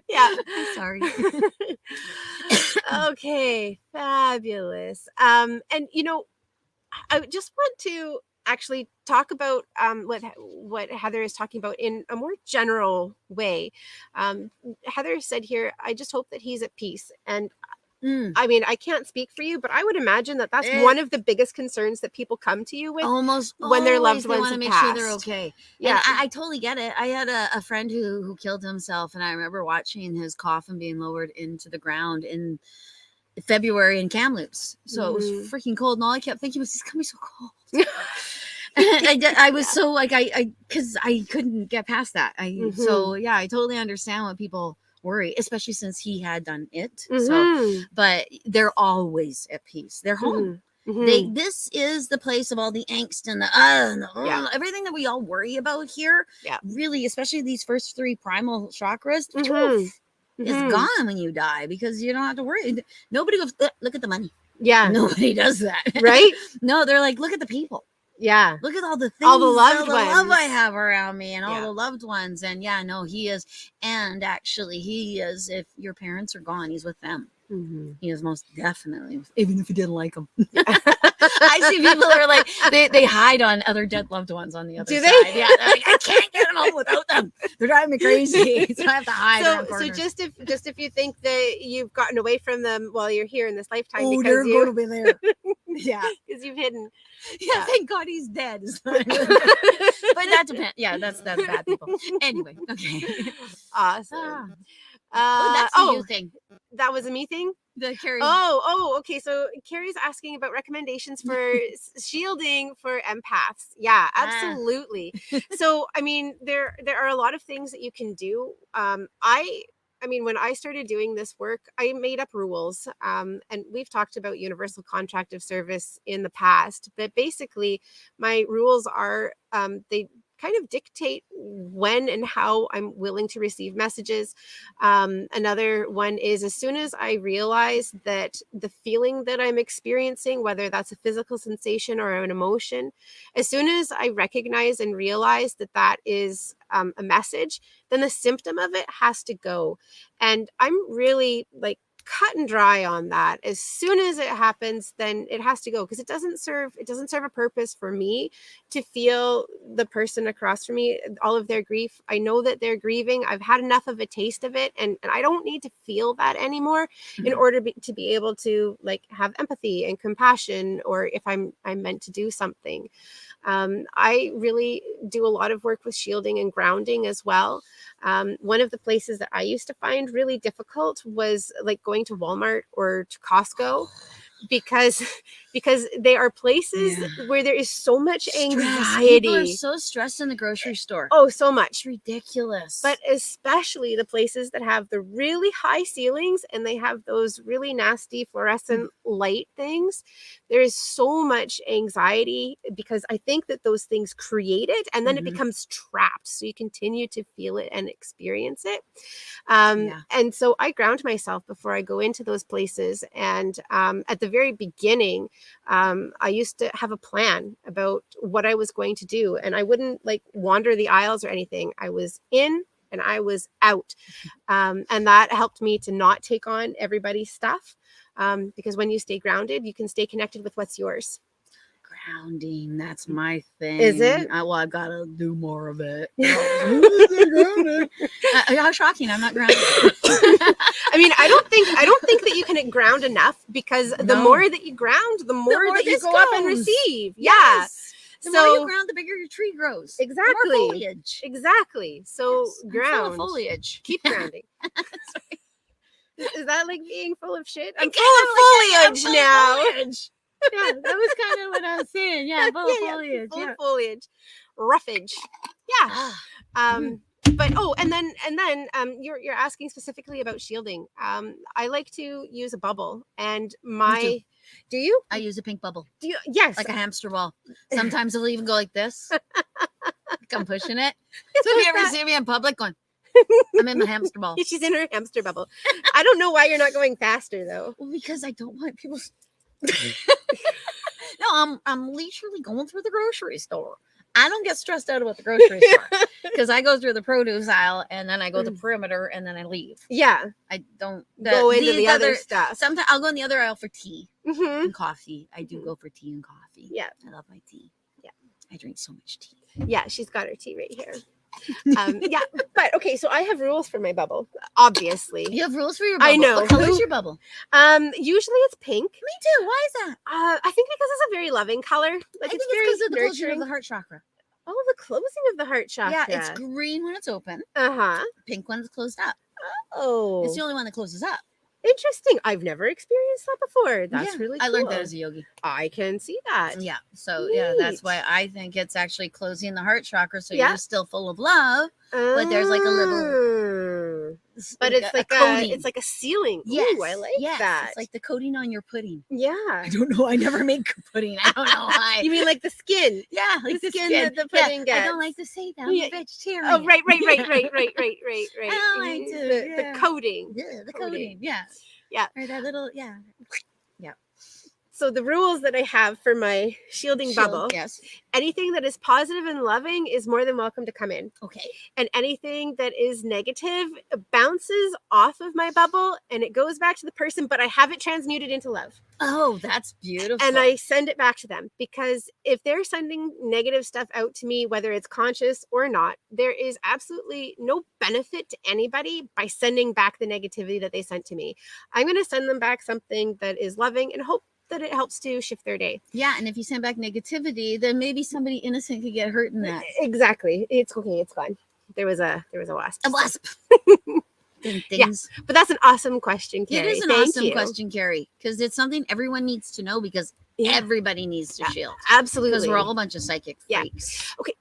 Yeah. I'm sorry. Okay, fabulous. And I just want to actually talk about what Heather is talking about in a more general way. Heather said here, I just hope that he's at peace. And I mean, I can't speak for you, but I would imagine that that's one of the biggest concerns that people come to you with almost when their loved ones want to make sure they're okay. Yeah, and I totally get it. I had a friend who killed himself, and I remember watching his coffin being lowered into the ground in February in Kamloops. So it was freaking cold, and all I kept thinking was, "It's gonna be so cold." I was so like because I couldn't get past that. So yeah, I totally understand what people worry, especially since he had done it. So, but they're always at peace. They're home. This is the place of all the angst and the everything that we all worry about here. Yeah, really, especially these first 3 primal chakras. It's gone when you die because you don't have to worry. Nobody goes, look at the money. Yeah, nobody does that, right? No, they're like, look at the people. Yeah, look at all the things, all the love I have around me, and all the loved ones. And he is. And actually, he is. If your parents are gone, he's with them. He is most definitely, even if he didn't like them. I see people are like they hide on other dead loved ones on the other side. Do they? Yeah, they're like, I can't get them home without them. They're driving me crazy, so I have to hide. So just if you think that you've gotten away from them while you're here in this lifetime, because they're going to be there. Yeah, because you've hidden. Yeah, thank God he's dead. But that depends. Yeah, that's bad people. Anyway, okay. Awesome. That's a you thing. That was a me thing? The Carrie. Oh, okay. So Carrie's asking about recommendations for shielding for empaths. Yeah, absolutely. So, I mean, there are a lot of things that you can do. I mean, when I started doing this work, I made up rules. And we've talked about universal contract of service in the past, but basically my rules are, they kind of dictate when and how I'm willing to receive messages. Another one is, as soon as I realize that the feeling that I'm experiencing, whether that's a physical sensation or an emotion, as soon as I recognize and realize that that is a message, then the symptom of it has to go. And I'm really like cut and dry on that. As soon as it happens, then it has to go, because it doesn't serve a purpose for me to feel the person across from me, all of their grief. I know that they're grieving. I've had enough of a taste of it, and I don't need to feel that anymore in order to be able to like have empathy and compassion, or if I'm meant to do something. I really do a lot of work with shielding and grounding as well. One of the places that I used to find really difficult was like going to Walmart or to Costco, because they are places where there is so much anxiety. People are so stressed in the grocery store. Oh, so much. It's ridiculous. But especially the places that have the really high ceilings and they have those really nasty fluorescent light things. There is so much anxiety because I think that those things create it, and then it becomes trapped. So you continue to feel it and experience it. And so I ground myself before I go into those places. And at the very beginning, I used to have a plan about what I was going to do, and I wouldn't like wander the aisles or anything. I was in and I was out. And that helped me to not take on everybody's stuff. Because when you stay grounded, you can stay connected with what's yours. Grounding, that's my thing. Is it? Well, I've got to do more of it. How shocking! I'm not grounded. I mean, I don't think that you can ground enough, because the more that you ground, the more that you go up and receive. Yes. The more you ground, the bigger your tree grows. Exactly. The more foliage. Exactly. So ground. Full of foliage. Keep grounding. That's right. Is that like being full of shit? I'm full of foliage now. Yeah, that was kind of what I was saying. Yeah, full of foliage. Full of foliage. Roughage. Yeah. But and then you're asking specifically about shielding. I like to use a bubble, and do you? I use a pink bubble. Do you? Yes, like a hamster ball. Sometimes it'll even go like this. I'm pushing it. So if you ever see me in public going, I'm in my hamster ball. She's in her hamster bubble. I don't know why you're not going faster though. Well, because I don't want people. No, I'm leisurely going through the grocery store. I don't get stressed out about the grocery store because I go through the produce aisle and then I go the perimeter and then I leave. Yeah, I don't go into the other stuff. Sometimes I'll go in the other aisle for tea and coffee. I do go for tea and coffee. Yeah, I love my tea. Yeah, I drink so much tea. Yeah, she's got her tea right here. Yeah, but okay, so I have rules for my bubble. Obviously, you have rules for your bubble. I know. What color is your bubble? Usually it's pink. Me too. Why is that? I think because it's a very loving color. Like it's very because of the nurturing. closure of the heart chakra. Oh, the closing of the heart chakra. Yeah, it's green when it's open. Pink when it's closed up. Oh, it's the only one that closes up. Interesting. I've never experienced that before. That's really cool. I learned that as a yogi. I can see that. Yeah. So that's why I think it's actually closing the heart chakra. So you're still full of love, but there's like a little. But it's like it's like a ceiling. Yes. Ooh, I like that. It's like the coating on your pudding. Yeah. I don't know. I never make pudding. I don't know why. You mean like the skin? Yeah, like the skin that the pudding gets. I don't like to say that. I'm a vegetarian. Oh, right. I don't like to. The coating. Yeah, the coating. Yeah. Yeah. Or that little, yeah. So the rules that I have for my shielding bubble, anything that is positive and loving is more than welcome to come in. Okay. And anything that is negative bounces off of my bubble and it goes back to the person, but I have it transmuted into love. Oh, that's beautiful. And I send it back to them because if they're sending negative stuff out to me, whether it's conscious or not, there is absolutely no benefit to anybody by sending back the negativity that they sent to me. I'm going to send them back something that is loving and hope that it helps to shift their day. Yeah, and if you send back negativity, then maybe somebody innocent could get hurt in that. Exactly. It's okay. It's gone. There was a wasp. A wasp. Yeah, but that's an awesome question, Carrie. It is an awesome question, Carrie, because it's something everyone needs to know because everybody needs to shield. Absolutely. Because we're all a bunch of psychic freaks. Okay,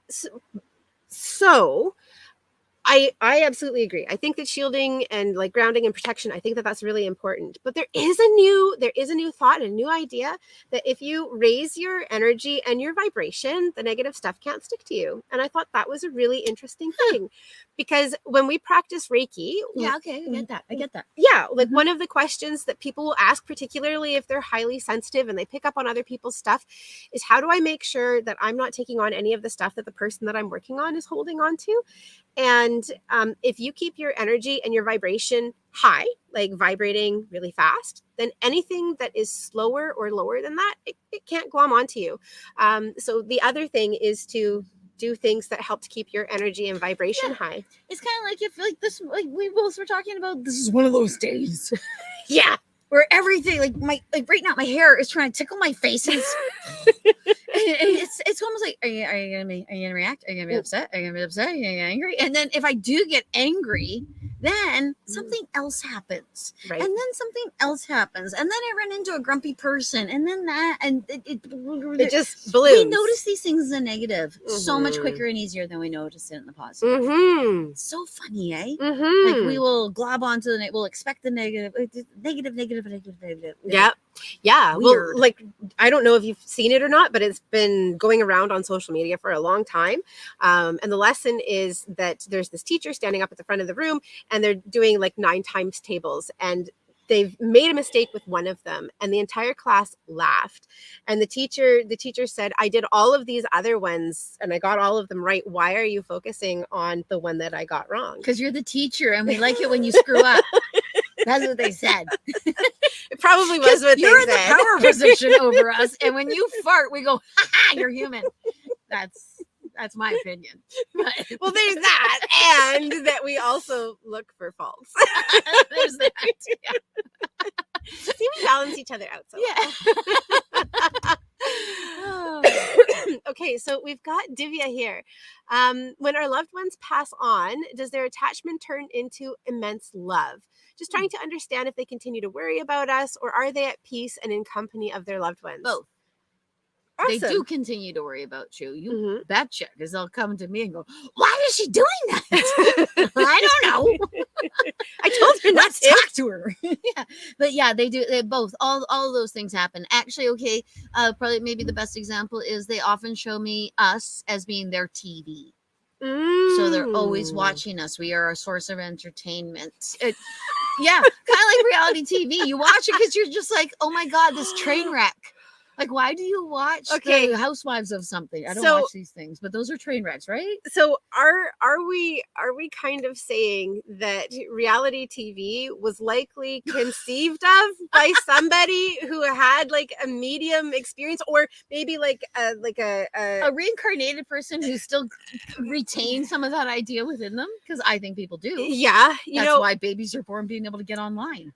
so I absolutely agree. I think that shielding and like grounding and protection, I think that that's really important. But there is a new thought and a new idea that if you raise your energy and your vibration, the negative stuff can't stick to you. And I thought that was a really interesting thing because when we practice Reiki, I get that. Yeah, like one of the questions that people will ask, particularly if they're highly sensitive and they pick up on other people's stuff, is how do I make sure that I'm not taking on any of the stuff that the person that I'm working on is holding on to? And if you keep your energy and your vibration high, like vibrating really fast, then anything that is slower or lower than that, it can't glom onto you. So the other thing is to do things that help to keep your energy and vibration high. It's kind of like if like this, like we both were talking about, this is one of those days. Yeah. Where everything, like right now, my hair is trying to tickle my face, and it's almost like, are you gonna react? Are you gonna be upset? Are you gonna be upset? Are you gonna get angry? And then if I do get angry, then something else happens, right? And then something else happens, and then I run into a grumpy person, and then that, and it just balloons. We notice these things in the negative so much quicker and easier than we notice it in the positive. It's so funny, eh? Like we will glob onto we'll expect the negative. Yeah. Weird. Well, like I don't know if you've seen it or not, but it's been going around on social media for a long time. And the lesson is that there's this teacher standing up at the front of the room, and they're doing like 9 times tables, and they've made a mistake with one of them, and the entire class laughed. And the teacher said, I did all of these other ones and I got all of them right. Why are you focusing on the one that I got wrong? Because you're the teacher and we like it when you screw up. That's what they said. It probably was what they said. You're in the power position over us, and when you fart, we go, ha ha, you're human. That's my opinion. But, well, there's that, and that we also look for faults. There's that. Yeah. See, we balance each other out. So Okay, so we've got Divya here. When our loved ones pass on, does their attachment turn into immense love? Just trying to understand if they continue to worry about us, or are they at peace and in company of their loved ones? Both. They do continue to worry about you. You betcha, because they'll come to me and go, "Why is she doing that?" I don't know. I told her not to talk to her. Yeah, but yeah, they do. They both. All of those things happen. Actually, okay. Probably maybe the best example is they often show me us as being their TV. So they're always watching us. We are a source of entertainment. Yeah, kind of like reality TV. You watch it because you're just like, oh my God, this train wreck. Like, why do you watch the Housewives of something? I don't watch these things, but those are train wrecks, right? So are we kind of saying that reality TV was likely conceived of by somebody who had like a medium experience, or maybe like a reincarnated person who still retains some of that idea within them? Because I think people do. Yeah, that's why babies are born being able to get online.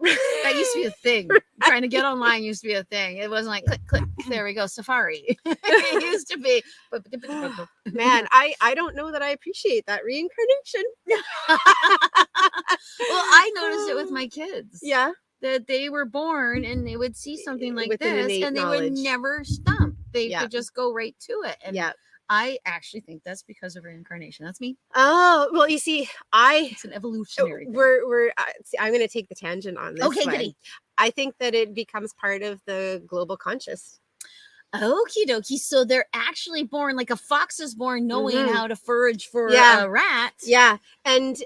That used to be a thing. Trying to get online used to be a thing. It wasn't like click, click. There we go. Safari. It used to be. Man, I don't know that I appreciate that reincarnation. Well, I noticed it with my kids. Yeah. That they were born and they would see something like this and they would never stump. They could just go right to it. And I actually think that's because of reincarnation. That's me. Oh, well, you see, it's an evolutionary thing. I'm going to take the tangent on this. Okay, goody. I think that it becomes part of the global conscious. Okie dokie. So they're actually born like a fox is born knowing how to forage for a rat. Yeah. And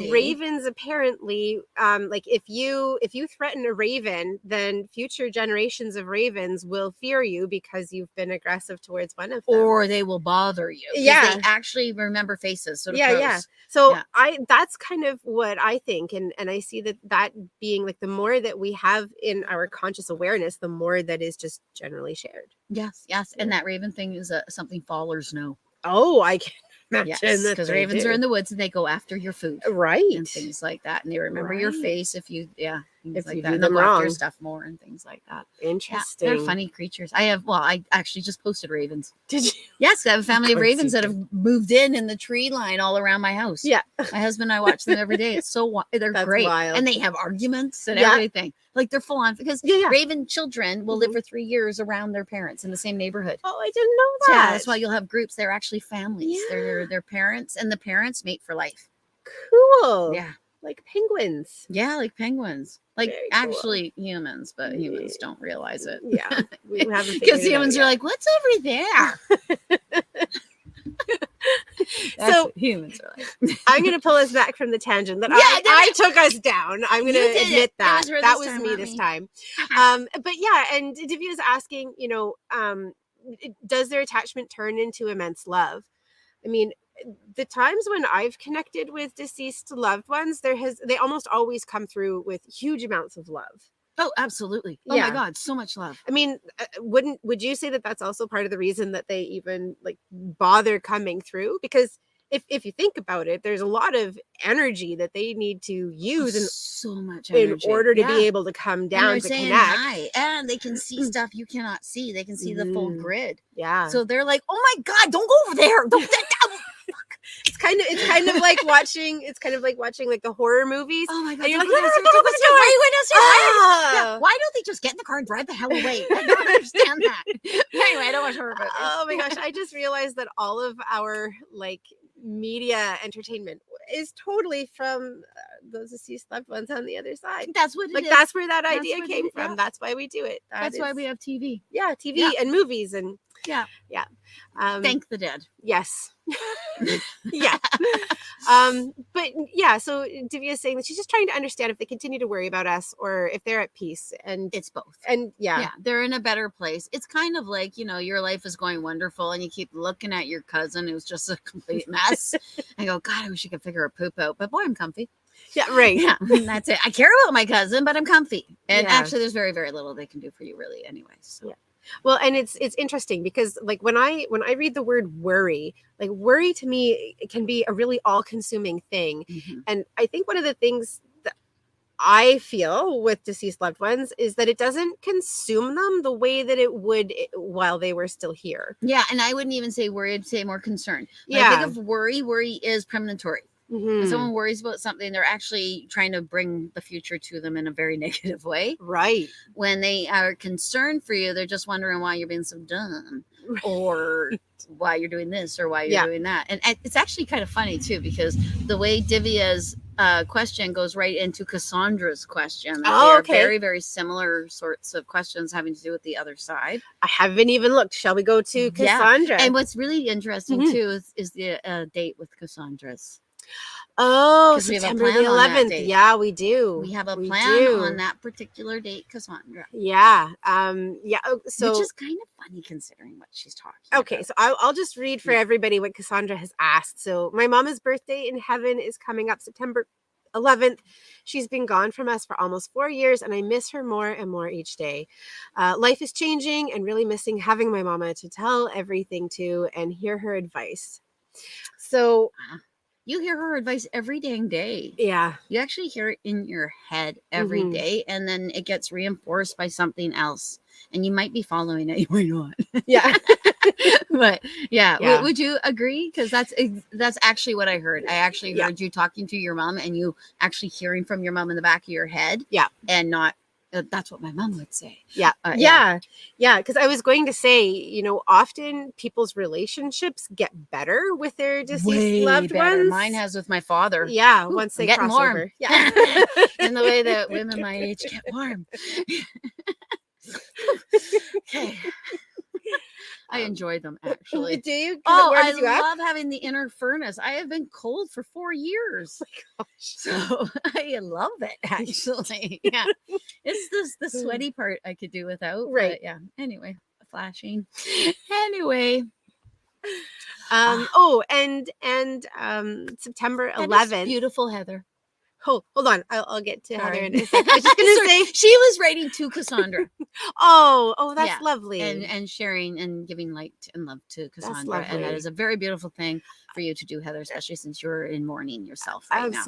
ravens apparently, like if you threaten a raven, then future generations of ravens will fear you because you've been aggressive towards one of them. Or they will bother you. Yeah. They actually remember faces. So So that's kind of what I think. And I see that being like the more that we have in our conscious awareness, the more that is just generally shared. Yes. And that raven thing is something fallers know. Oh, I can imagine. Yes, because ravens are in the woods and they go after your food. Right. And things like that. And they remember your face if you, things like you that. do And them they'll go after wrong. your stuff more and things like that. Interesting. Yeah, they're funny creatures. I actually just posted ravens. Did you? Yes, I have a family of ravens that have moved in the tree line all around my house. Yeah. My husband and I watch them every day. It's so they're That's great. wild. And they have arguments and everything. Like they're full on because raven children will live for 3 years around their parents in the same neighborhood. Oh, I didn't know that. Yeah, that's why you'll have groups. They're actually families. Yeah. They're parents, and the parents mate for life. Cool. Yeah. Like penguins. Yeah, like penguins. Like Very actually humans, but humans don't realize it. Yeah. We haven't because humans are like, what's over there? So humans are like, I'm going to pull us back from the tangent that I took us down. I'm going to admit that was me this time. But yeah, and Divya is asking, does their attachment turn into immense love? I mean, the times when I've connected with deceased loved ones, they almost always come through with huge amounts of love. Oh, absolutely. Oh my God, so much love. I mean, would you say that that's also part of the reason that they even like bother coming through? Because if you think about it, there's a lot of energy that they need to use so much energy in order to be able to come down to connect. Hi. And they can see stuff you cannot see. They can see the full grid. Yeah. So they're like, oh my God, don't go over there. Don't It's kind of like watching like the horror movies. Oh my God. And you're like, why don't they just get in the car and drive the hell away? I don't understand that. Anyway, I don't watch horror movies. Oh my gosh. I just realized that all of our like media entertainment is totally from those deceased loved ones on the other side. That's what it is. That's where that idea came from. That's why we do it. That's why we have TV. Yeah, TV and movies and yeah. Thank the dead. Yes. Yeah. But yeah, so Divya is saying that she's just trying to understand if they continue to worry about us or if they're at peace. And it's both. And yeah, they're in a better place. It's kind of like, your life is going wonderful and you keep looking at your cousin who's just a complete mess and go, God, I wish I could figure a poop out, but boy, I'm comfy. Yeah, right. Yeah, that's it. I care about my cousin, but I'm comfy. And actually there's very, very little they can do for you really anyway. So. Yeah. Well, and it's interesting because like when I read the word worry, like worry to me, it can be a really all-consuming thing. Mm-hmm. And I think one of the things that I feel with deceased loved ones is that it doesn't consume them the way that it would while they were still here. Yeah, and I wouldn't even say worry, I'd say more concern. When I think of worry is premonitory. When someone worries about something, they're actually trying to bring the future to them in a very negative way. Right. When they are concerned for you, they're just wondering why you're being so dumb, or why you're doing this, or why you're doing that. And it's actually kind of funny too, because the way Divya's question goes right into Cassandra's question. They are very, very similar sorts of questions having to do with the other side. I haven't even looked. Shall we go to Cassandra? And what's really interesting too is the date with Cassandra's. Oh, September the 11th. Yeah, we do. We have a plan on that particular date, Cassandra. Yeah. So, which is kind of funny considering what she's talking about. Okay, so I'll just read for everybody what Cassandra has asked. So my mama's birthday in heaven is coming up September 11th. She's been gone from us for almost 4 years, and I miss her more and more each day. Life is changing, and really missing having my mama to tell everything to and hear her advice. So... You hear her advice every dang day. Yeah. You actually hear it in your head every day, and then it gets reinforced by something else. And you might be following it, you might not. Yeah. But yeah. Would you agree? Because that's actually what I heard. I actually heard you talking to your mom, and you actually hearing from your mom in the back of your head. Yeah. And not... that's what my mom would say. Yeah. Because I was going to say, often people's relationships get better with their deceased loved ones. Mine has with my father. Yeah. Once they cross over. Yeah. In the way that women my age get warm. Okay. I enjoy them, actually. Do you? I love having the inner furnace. I have been cold for 4 years. Oh my gosh. So I love it, actually. Yeah. It's the sweaty part I could do without. Right. But yeah. Anyway, flashing. Anyway. September 11th. Beautiful Heather. Hold on. I'll get to Heather in a second. I was just going to say she was writing to Cassandra. Oh, that's lovely. And sharing and giving light and love to Cassandra. And that is a very beautiful thing for you to do, Heather, especially since you're in mourning yourself right now.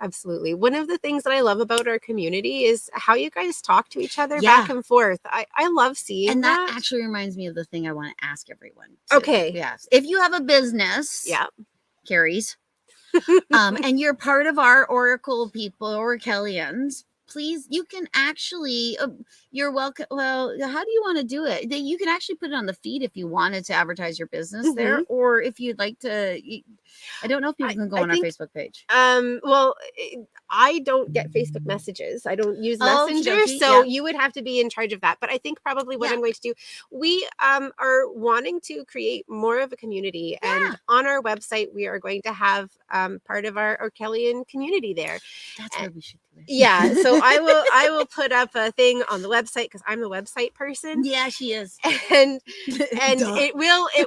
Absolutely. One of the things that I love about our community is how you guys talk to each other back and forth. I love seeing that. And that actually reminds me of the thing I want to ask everyone. Okay. Yes. If you have a business, Carrie's, and you're part of our Oracle people, Oracelians, please, you can actually, you're welcome. Well, how do you want to do it? You can actually put it on the feed if you wanted to advertise your business there, or if you'd like to, I don't know if people can go on our Facebook page. Well, I don't get Facebook messages. I don't use Messenger. So you would have to be in charge of that. But I think probably what I'm going to do, we are wanting to create more of a community. And on our website, we are going to have part of our Orkelian community there. That's where we should do it. Yeah. So I will put up a thing on the website because I'm the website person. Yeah, she is. And it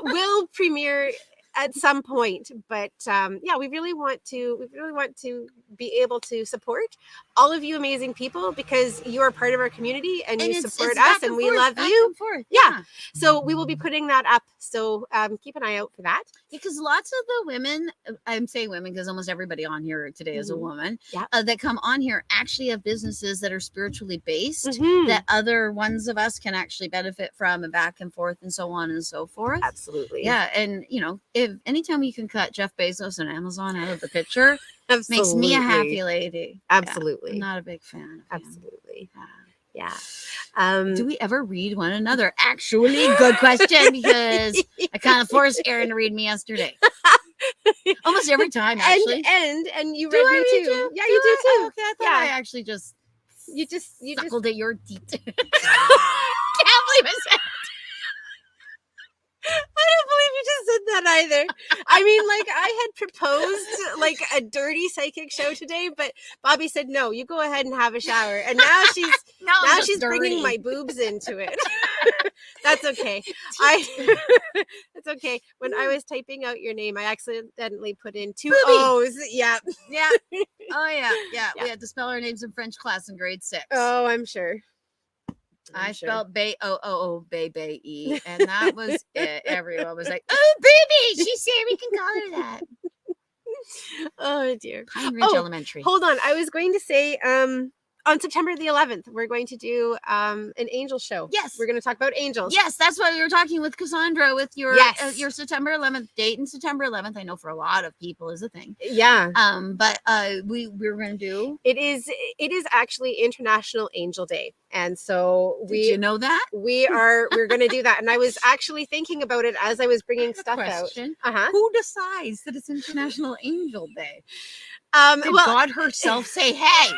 will premiere at some point, but we really want to be able to support all of you amazing people because you are part of our community and you support us and we love you. Yeah. So we will be putting that up. So keep an eye out for that. Because lots of the women, I'm saying women because almost everybody on here today is a woman, that come on here actually have businesses that are spiritually based that other ones of us can actually benefit from and back and forth and so on and so forth. Absolutely. Yeah. And, if anytime you can cut Jeff Bezos and Amazon out of the picture, makes me a happy lady. Absolutely. I'm not a big fan of him. Absolutely. Yeah. Do we ever read one another? Actually, good question, because I kind of forced Erin to read me yesterday. Almost every time, actually. And you read me too. Yeah, you do too. Okay, I thought I actually just you suckled at your teeth. Can't believe I said. I don't believe you just said that either. I mean, I had proposed a dirty psychic show today, but Bobbi said, no, you go ahead and have a shower. And now she's bringing my boobs into it. That's okay. It's okay. When I was typing out your name, I accidentally put in 2 O's. Yeah. Yeah. Oh, yeah. We had to spell our names in French class in grade 6. Oh, I'm sure. I spelled Bay-O-O-O-Bay-Bay-E, and that was it. Everyone was like, oh, baby, she said we can call her that. Oh, dear. Pine Ridge Elementary. Hold on. I was going to say, on September the 11th, we're going to do an angel show. Yes. We're going to talk about angels. Yes, that's why we were talking with Cassandra with your September 11th date, and September 11th I know for a lot of people is a thing. Yeah. But we were going to do it is actually International Angel Day. And so Did you know that? we're going to do that. And I was actually thinking about it as I was bringing stuff out. Who decides that it's International Angel Day? Did well, God herself say, hey,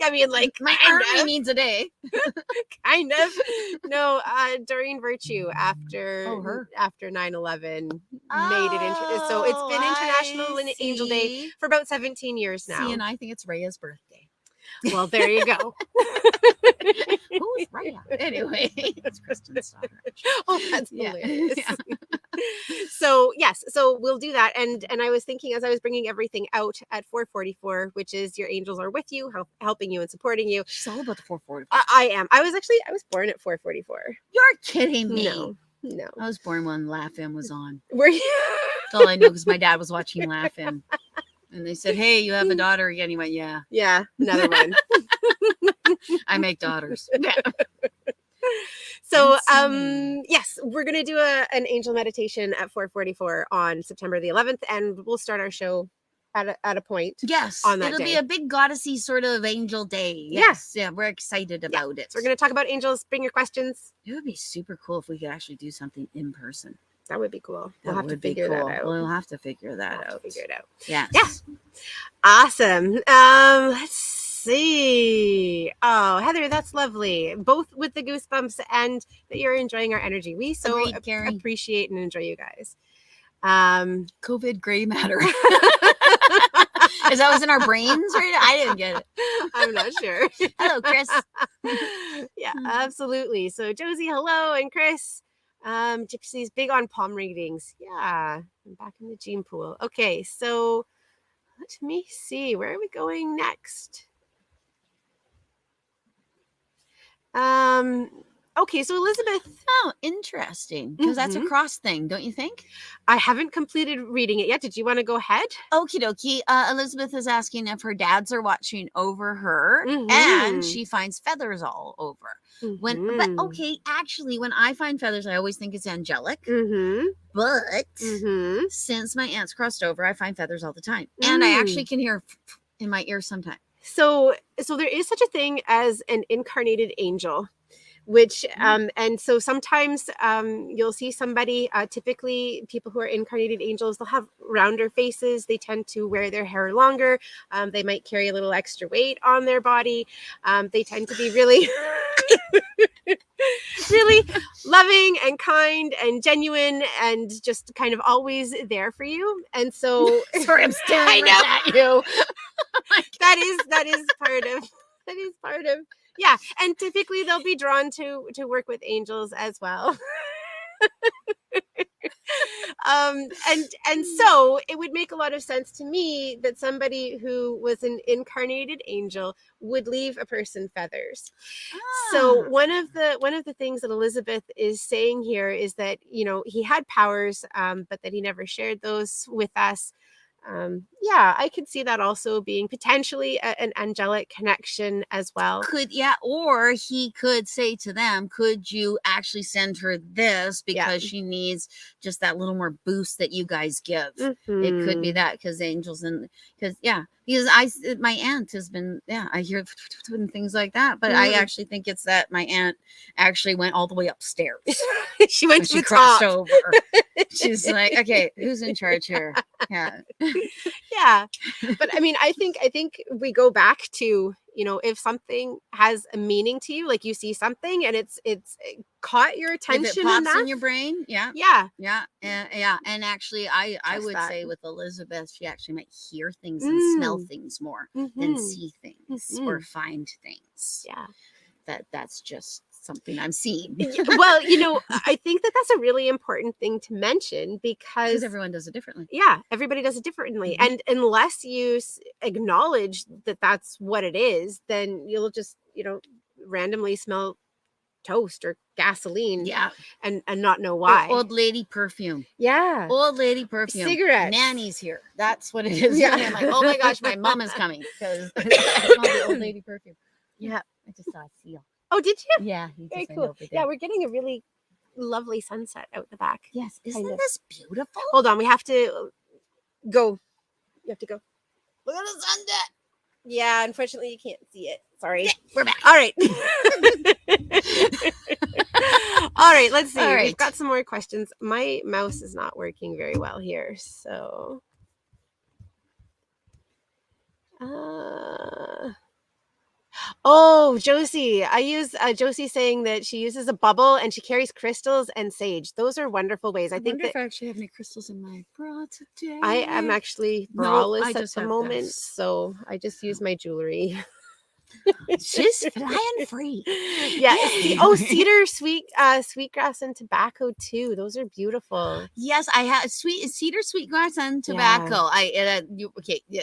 I mean, like, my army needs a day? Kind of. No, Doreen Virtue after 9/11 made it into. So it's been International Angel Day for about 17 years now. See, and I think it's Rhea's birthday. Well, there you go. Who's Rhea? Anyway, it's Kristen's daughter. Oh, that's hilarious. Yeah. So yes, so we'll do that. And I was thinking as I was bringing everything out at 444, which is your angels are with you, helping you and supporting you. She's all about the 444. I am. I was born at 444. You're kidding me. No. I was born when Laugh-In was on. Were you? That's all I know because my dad was watching Laugh-In. And they said, hey, you have a daughter again. He went, yeah. Yeah, another one. I make daughters. Yeah. So, yes, we're going to do an angel meditation at 444 on September the 11th, and we'll start our show at a point. Yes. On that It'll day. be a big goddessy sort of angel day. Yes. Yeah, we're excited about it. So we're going to talk about angels. Bring your questions. It would be super cool if we could actually do something in person. That would be cool. We'll have to figure that out. We'll have to figure that out. Figure it out. Yes. Yeah. Awesome. Let's see. Oh, Heather, that's lovely. Both with the goosebumps and that you're enjoying our energy. We so appreciate and enjoy you guys. COVID gray matter. Is that what's in our brains right now? I didn't get it. I'm not sure. Hello, Chris. Yeah, absolutely. So Josie, hello, and Chris. Gypsy's big on palm readings. Yeah, I'm back in the gene pool. Okay, so let me see. Where are we going next? Okay, so Elizabeth. Oh, interesting. Because that's a cross thing, don't you think? I haven't completed reading it yet. Did you want to go ahead? Okie dokie. Elizabeth is asking if her dads are watching over her and she finds feathers all over. But okay, actually, when I find feathers, I always think it's angelic. But since my aunt's crossed over, I find feathers all the time. And I actually can hear in my ear sometimes. So there is such a thing as an incarnated angel, which and so sometimes you'll see somebody, typically people who are incarnated angels, they'll have rounder faces. They tend to wear their hair longer. They might carry a little extra weight on their body. They tend to be really really loving and kind and genuine and just kind of always there for you. And so sorry, I'm staring at you. that is part of yeah, and typically they'll be drawn to work with angels as well. And so it would make a lot of sense to me that somebody who was an incarnated angel would leave a person feathers. So one of the things that Elizabeth is saying here is that, you know, he had powers, but that he never shared those with us. Yeah, I could see that also being potentially an angelic connection as well. Or he could say to them, could you actually send her this because she needs just that little more boost that you guys give. It could be that because angels because my aunt has been, I hear things like that, but I actually think it's that my aunt actually went all the way upstairs. She went to the crossed top. over. She's like, okay, who's in charge here? Yeah. Yeah. But I mean, I think we go back to, you know, if something has a meaning to you, like you see something and it's caught your attention, if it pops in your brain. Yeah. And actually I would say with Elizabeth, she actually might hear things and smell things more than see things or find things. Yeah. That's just something I'm seeing. Well, you know, I think that's a really important thing to mention because everyone does it differently. Yeah, everybody does it differently. And unless you acknowledge that that's what it is, then you'll just, you know, randomly smell toast or gasoline. Yeah. And not know why. Old lady perfume. Yeah. Old lady perfume. Cigarettes. Nanny's here. That's what it is. Yeah. I'm like, oh my gosh, my mom is coming because I smell the old lady perfume. Yeah. I just saw a seal. Oh, did you? Yeah. He Very just went cool. over there. Yeah, we're getting a really lovely sunset out the back. Yes. Isn't this beautiful? Hold on. We have to go. You have to go. Look at the sunset. Yeah, unfortunately, you can't see it. Sorry. Yeah, we're back. All right. All right, let's see. All right. We've got some more questions. My mouse is not working very well here, so. Oh, Josie. I use Josie saying that she uses a bubble and she carries crystals and sage. Those are wonderful ways. I think wonder if I actually have any crystals in my bra today. I am actually braless at the moment, so I just use my jewelry. She's flying free. Yeah. Cedar, sweetgrass, and tobacco too. Those are beautiful. Yes, I have cedar, sweetgrass, and tobacco.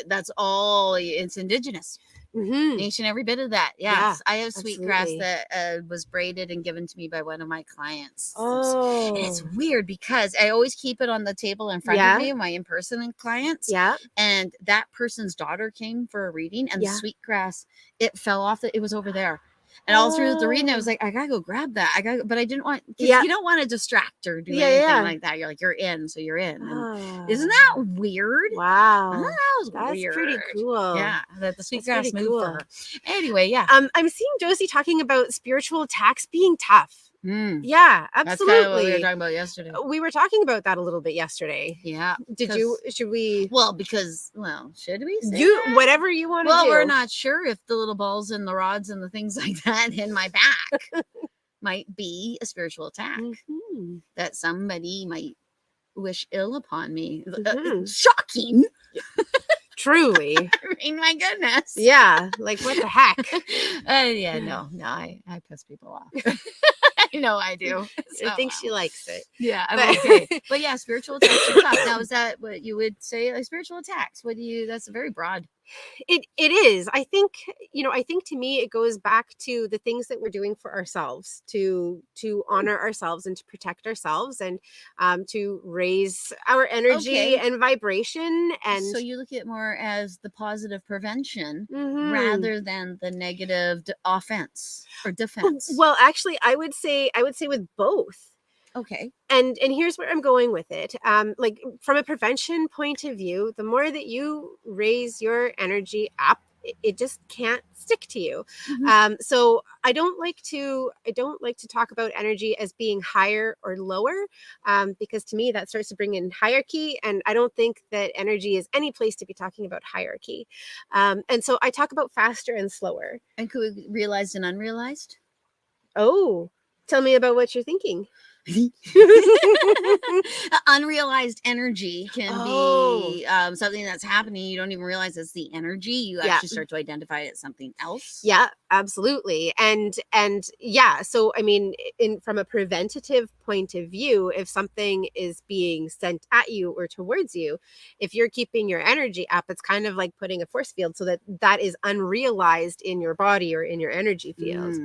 That's all. It's indigenous. Mm-hmm. Each and every bit of that. Yes, Yeah, I have sweetgrass that was braided and given to me by one of my clients. Oh, and it's weird because I always keep it on the table in front of me, my in-person clients. Yeah. And that person's daughter came for a reading, and the sweetgrass, it fell off. It was over there. And all through the reading, I was like, I gotta go grab that. But I didn't want. You don't want to distract or do anything like that. You're like, you're in, so you're in. Isn't that weird? Wow, that's weird. Pretty cool. Yeah, that the sweetgrass moved for her. Anyway, yeah. I'm seeing Josie talking about spiritual attacks being tough. Yeah, absolutely. That's kind of what we were talking about yesterday. We were talking about that a little bit yesterday. Yeah. Should we? Well, should we say that? Whatever you want to do. Well, we're not sure if the little balls and the rods and the things like that in my back might be a spiritual attack. Mm-hmm. That somebody might wish ill upon me. Shocking. Truly. I mean, my goodness. Yeah. Like, what the heck? I piss people off. I know I do. So, I think she likes it. Yeah, I'm okay. But yeah, spiritual attacks are tough. Now, is that what you would say? Like spiritual attacks? That's very broad. It is. I think to me it goes back to the things that we're doing for ourselves to honor ourselves and to protect ourselves and to raise our energy and vibration. And so you look at it more as the positive prevention rather than the negative offense or defense. Well, actually, I would say with both. Okay. And here's where I'm going with it. Like from a prevention point of view, the more that you raise your energy up, it just can't stick to you. Mm-hmm. So I don't like to talk about energy as being higher or lower, because to me that starts to bring in hierarchy, and I don't think that energy is any place to be talking about hierarchy. And so I talk about faster and slower. And could we realized and unrealized? Oh, tell me about what you're thinking. Unrealized energy can be something that's happening. You don't even realize it's the energy. You actually start to identify it as something else. Yeah, absolutely. And yeah, so I mean, from a preventative point of view, if something is being sent at you or towards you, if you're keeping your energy up, it's kind of like putting a force field so that is unrealized in your body or in your energy field.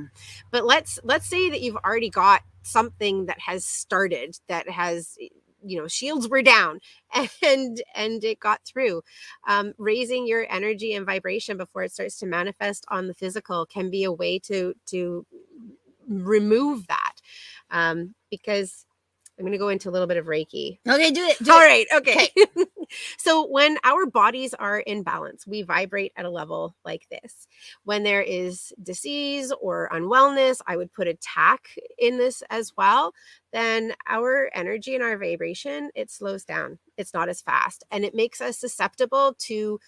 But let's say that you've already got something that has started, that has, shields were down and it got through. Raising your energy and vibration before it starts to manifest on the physical can be a way to remove that. Because I'm going to go into a little bit of Reiki. Okay, do it. All right. Okay. So when our bodies are in balance, we vibrate at a level like this. When there is disease or unwellness, I would put attack in this as well. Then our energy and our vibration, it slows down. It's not as fast. And it makes us susceptible to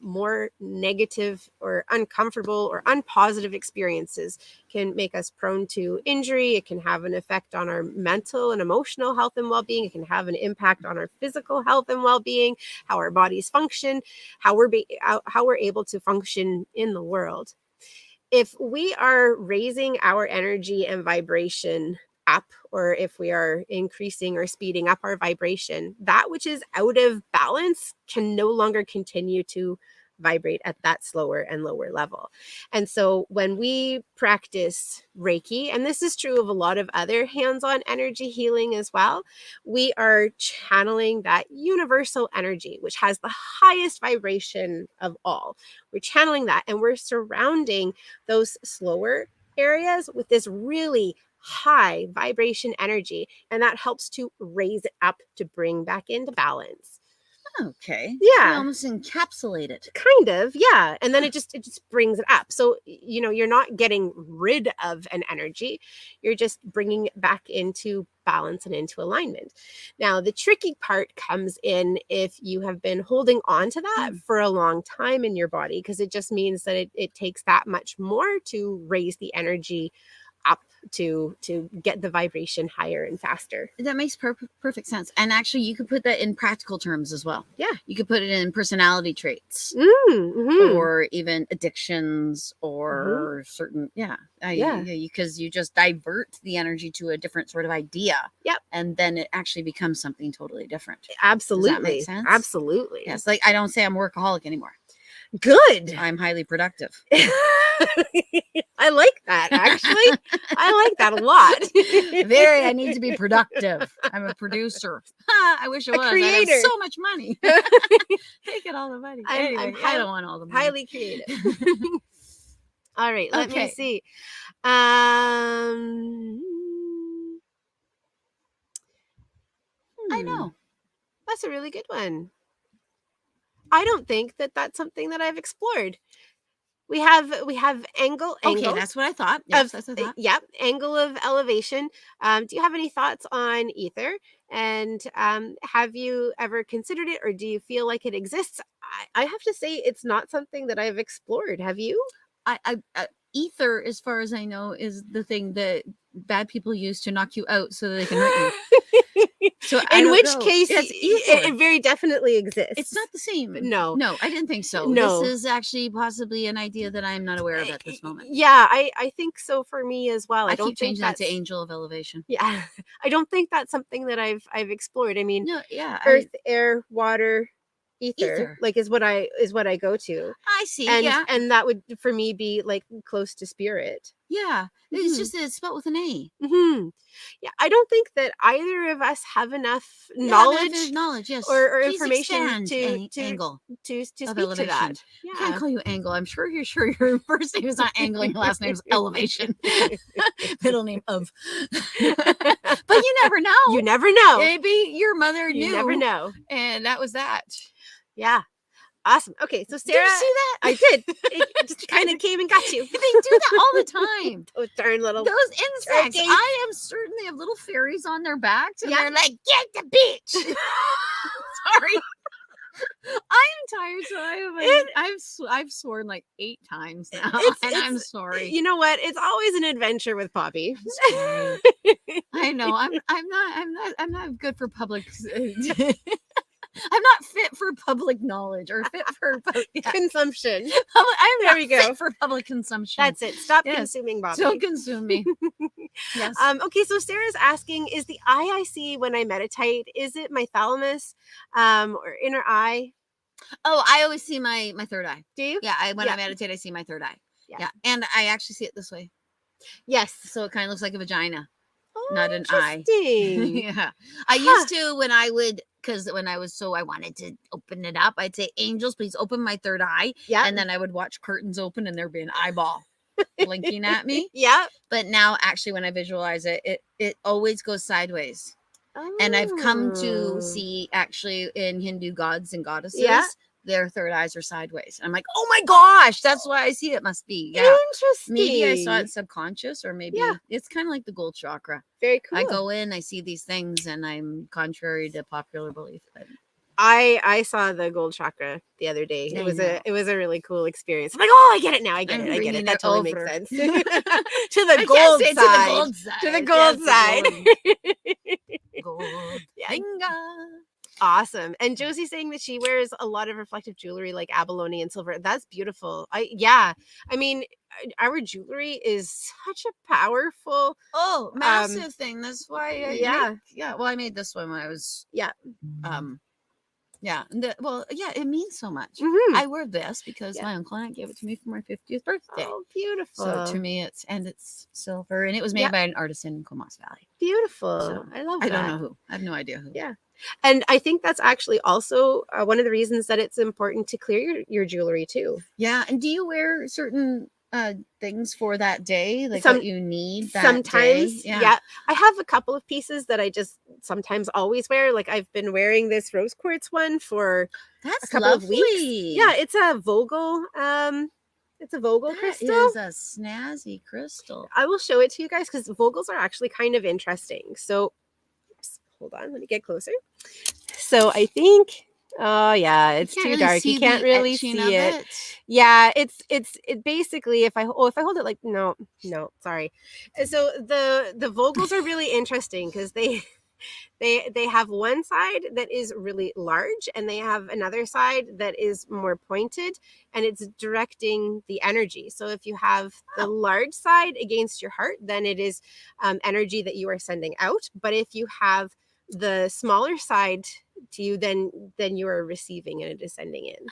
more negative or uncomfortable or unpositive experiences. Can make us prone to injury. It can have an effect on our mental and emotional health and well-being. It can have an impact on our physical health and well-being, how our bodies function, how we're able to function in the world. If we are raising our energy and vibration up, or if we are increasing or speeding up our vibration, that which is out of balance can no longer continue to vibrate at that slower and lower level. And so when we practice Reiki, and this is true of a lot of other hands-on energy healing as well, we are channeling that universal energy, which has the highest vibration of all. We're channeling that, and we're surrounding those slower areas with this really high vibration energy, and that helps to raise it up to bring back into balance. Okay. Yeah. You almost encapsulate it. Kind of, yeah. And then it just brings it up. So, you're not getting rid of an energy. You're just bringing it back into balance and into alignment. Now, the tricky part comes in if you have been holding on to that for a long time in your body, because it just means that it takes that much more to raise the energy up to get the vibration higher and faster. That makes perfect sense. And actually, you could put that in practical terms as well. Yeah. You could put it in personality traits or even addictions or certain, because you just divert the energy to a different sort of idea. Yep. And then it actually becomes something totally different. Absolutely. Does that make sense? Absolutely. Yes. Like, I don't say I'm a workaholic anymore. Good. I'm highly productive. I like that, actually. I like that a lot. I need to be productive. I'm a producer. I wish I was. Creator. I have so much money. Take it all the money. Anyway, I don't want all the money. Highly creative. All right, let me see. I know. That's a really good one. I don't think that that's something that I've explored. We have angle. Okay, that's what I thought. Yes, that's what I thought. Yep, angle of elevation. Do you have any thoughts on ether? And have you ever considered it, or do you feel like it exists? I have to say, it's not something that I've explored. Have you? Ether, as far as I know, is the thing that bad people use to knock you out so that they can hurt you. So in which case, it very definitely exists. It's not the same. No, I didn't think so. No. This is actually possibly an idea that I'm not aware of at this moment. Yeah, I think so for me as well. I don't keep changing that to angel of elevation. Yeah, I don't think that's something that I've explored. I mean, earth, air, water, ether, like is what I go to. I see. And that would for me be like close to spirit. Yeah, it's just that it's spelled with an A. Yeah, I don't think that either of us have enough knowledge, yes, or information to angle to speak elevation. To that. Yeah. I can't call you Angle. I'm sure your first name is not Angling, your last name is Elevation. Middle name of. But you never know. You never know. Maybe your mother knew. You never know. And that was that. Yeah. Awesome. Okay, so Sarah, did you see that? I did. It just kind of came and got you. They do that all the time. Those darn little insects. turkeys. I am certain they have little fairies on their backs, and they're like, "Get the bitch." Sorry, I'm tired, so I've sworn like 8 times now, and I'm sorry. You know what? It's always an adventure with Bobbi. I know. I'm not good for public. I'm not fit for public knowledge or fit for consumption. I'm not fit for public consumption. That's it. Stop consuming, Bobbi. Don't consume me. Yes. Okay, so Sarah's asking, is the eye I see when I meditate, is it my thalamus or inner eye? Oh, I always see my third eye. Do you? Yeah, when I meditate, I see my third eye. Yeah. And I actually see it this way. Yes. So it kind of looks like a vagina. Oh, not an eye. Yeah. I used to when I would, because when I wanted to open it up, I'd say, "Angels, please open my third eye." Yeah. And then I would watch curtains open and there'd be an eyeball blinking at me. Yeah. But now actually when I visualize it, it always goes sideways. Oh. And I've come to see actually in Hindu gods and goddesses, their third eyes are sideways. I'm like, oh my gosh, that's why I see it. Must be. Yeah. Interesting. Maybe I saw it subconscious, or maybe it's kind of like the gold chakra. Very cool. I go in, I see these things, and I'm contrary to popular belief. I saw the gold chakra the other day. It was a really cool experience. I'm like, oh, I get it now. I get it. That totally makes sense. To the gold side. To the gold side. Gold. Awesome. And Josie's saying that she wears a lot of reflective jewelry like abalone and silver. That's beautiful. I mean, our jewelry is such a powerful massive thing. That's why I made this one when I was Yeah. Well, yeah, it means so much. I wear this because my uncle aunt gave it to me for my 50th birthday. Oh, beautiful. So to me, it's silver, and it was made by an artisan in Comox Valley. Beautiful. So, I love that. I don't know who. I have no idea who. Yeah. And I think that's actually also one of the reasons that it's important to clear your jewelry too. Yeah. And do you wear certain things for that day, like what you need that sometimes day? Yeah, I have a couple of pieces that I just sometimes always wear. Like I've been wearing this rose quartz one for a couple of weeks. Yeah, it's a Vogel crystal. It is a snazzy crystal. I will show it to you guys because Vogels are actually kind of interesting. So hold on, let me get closer. So I think yeah, it's too dark. You can't really see it. Yeah, it's basically if I hold it like no, sorry. So the Vogels are really interesting because they have one side that is really large and they have another side that is more pointed, and it's directing the energy. So if you have the large side against your heart, then it is energy that you are sending out. But if you have the smaller side to you, then you are receiving and it is sending in.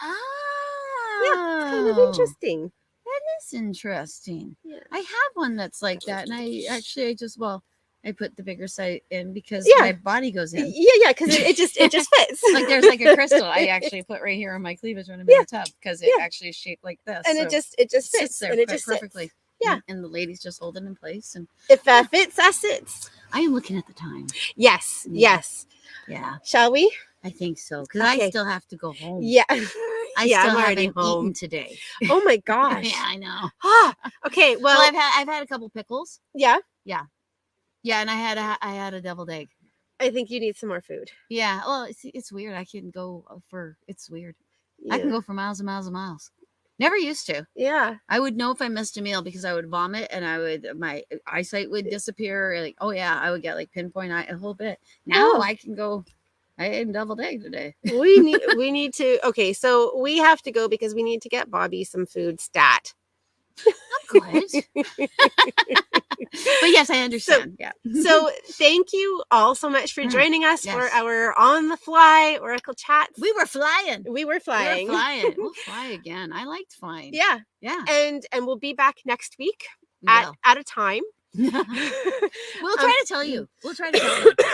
Yeah, it's kind of interesting. That is interesting. Yeah. I have one that's like that, and I put the bigger side in because my body goes in. Yeah, because it just fits. Like there's like a crystal I actually put right here on my cleavage when I'm in the tub because it actually is shaped like this, and it just fits there and it just perfectly. Sits. Yeah, and the lady's just holding in place, and if that fits, that sits. I am looking at the time. Yes. Yeah. Shall we? I think so because I still have to go home. Yeah. I still haven't eaten today. Oh my gosh. Yeah, I know. Okay. Well, I've had a couple pickles. Yeah. Yeah, and I had a deviled egg. I think you need some more food. Yeah. Well, it's weird. I can go it's weird. Yeah. I can go for miles and miles and miles. Never used to. Yeah. I would know if I missed a meal because I would vomit and my eyesight would disappear. Like, I would get like pinpoint eye a whole bit. Now I can go. I ate a deviled egg today. we need to. Okay, so we have to go because we need to get Bobbi some food stat. Good. But yes, I understand. So thank you all so much for joining us for our on the fly Oracle chats. We were flying. We'll fly again. I liked flying. Yeah. And we'll be back next week at a time. We'll try to tell you.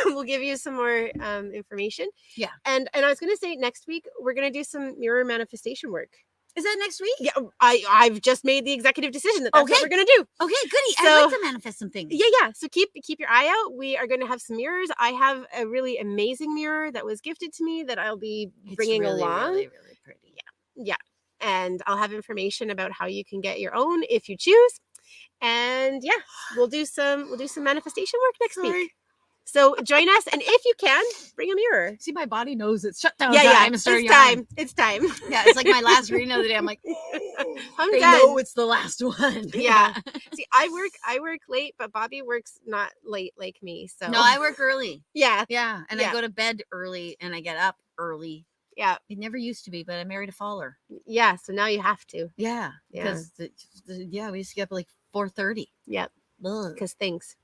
We'll give you some more information. Yeah. And I was going to say next week we're going to do some mirror manifestation work. Is that next week? Yeah, I've just made the executive decision that's what we're going to do. Okay, goody. So, I like to manifest some things. Yeah. So keep your eye out. We are going to have some mirrors. I have a really amazing mirror that was gifted to me that I'll be bringing along. Really, really pretty. Yeah. And I'll have information about how you can get your own if you choose. And we'll do some manifestation work next week. So join us, and if you can, bring a mirror. See, my body knows it's shutdown time. It's time. It's time. Yeah, it's like my last reading of the day. I'm like, I'm they done. know it's the last one. Yeah. See, I work late, but Bobbi works not late like me. So no, I work early. Yeah. And I go to bed early, and I get up early. Yeah. It never used to be, but I married a faller. Yeah. So now you have to. Yeah. Because we used to get up like 4:30. Yep. Because things.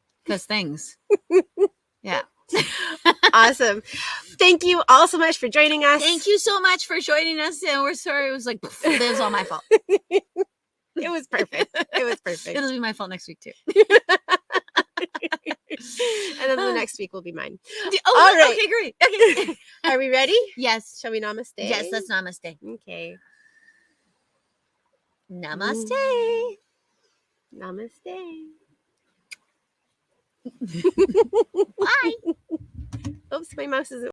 Yeah. Awesome. Thank you all so much for joining us. Thank you so much for joining us. And we're sorry it was like, it was all my fault. It was perfect. It'll be my fault next week too. And then the next week will be mine. All right. Okay, great. Okay. Are we ready? Yes. Shall we namaste? Yes, let's namaste. Okay. Namaste. Namaste. Bye. Oops, my mouse isn't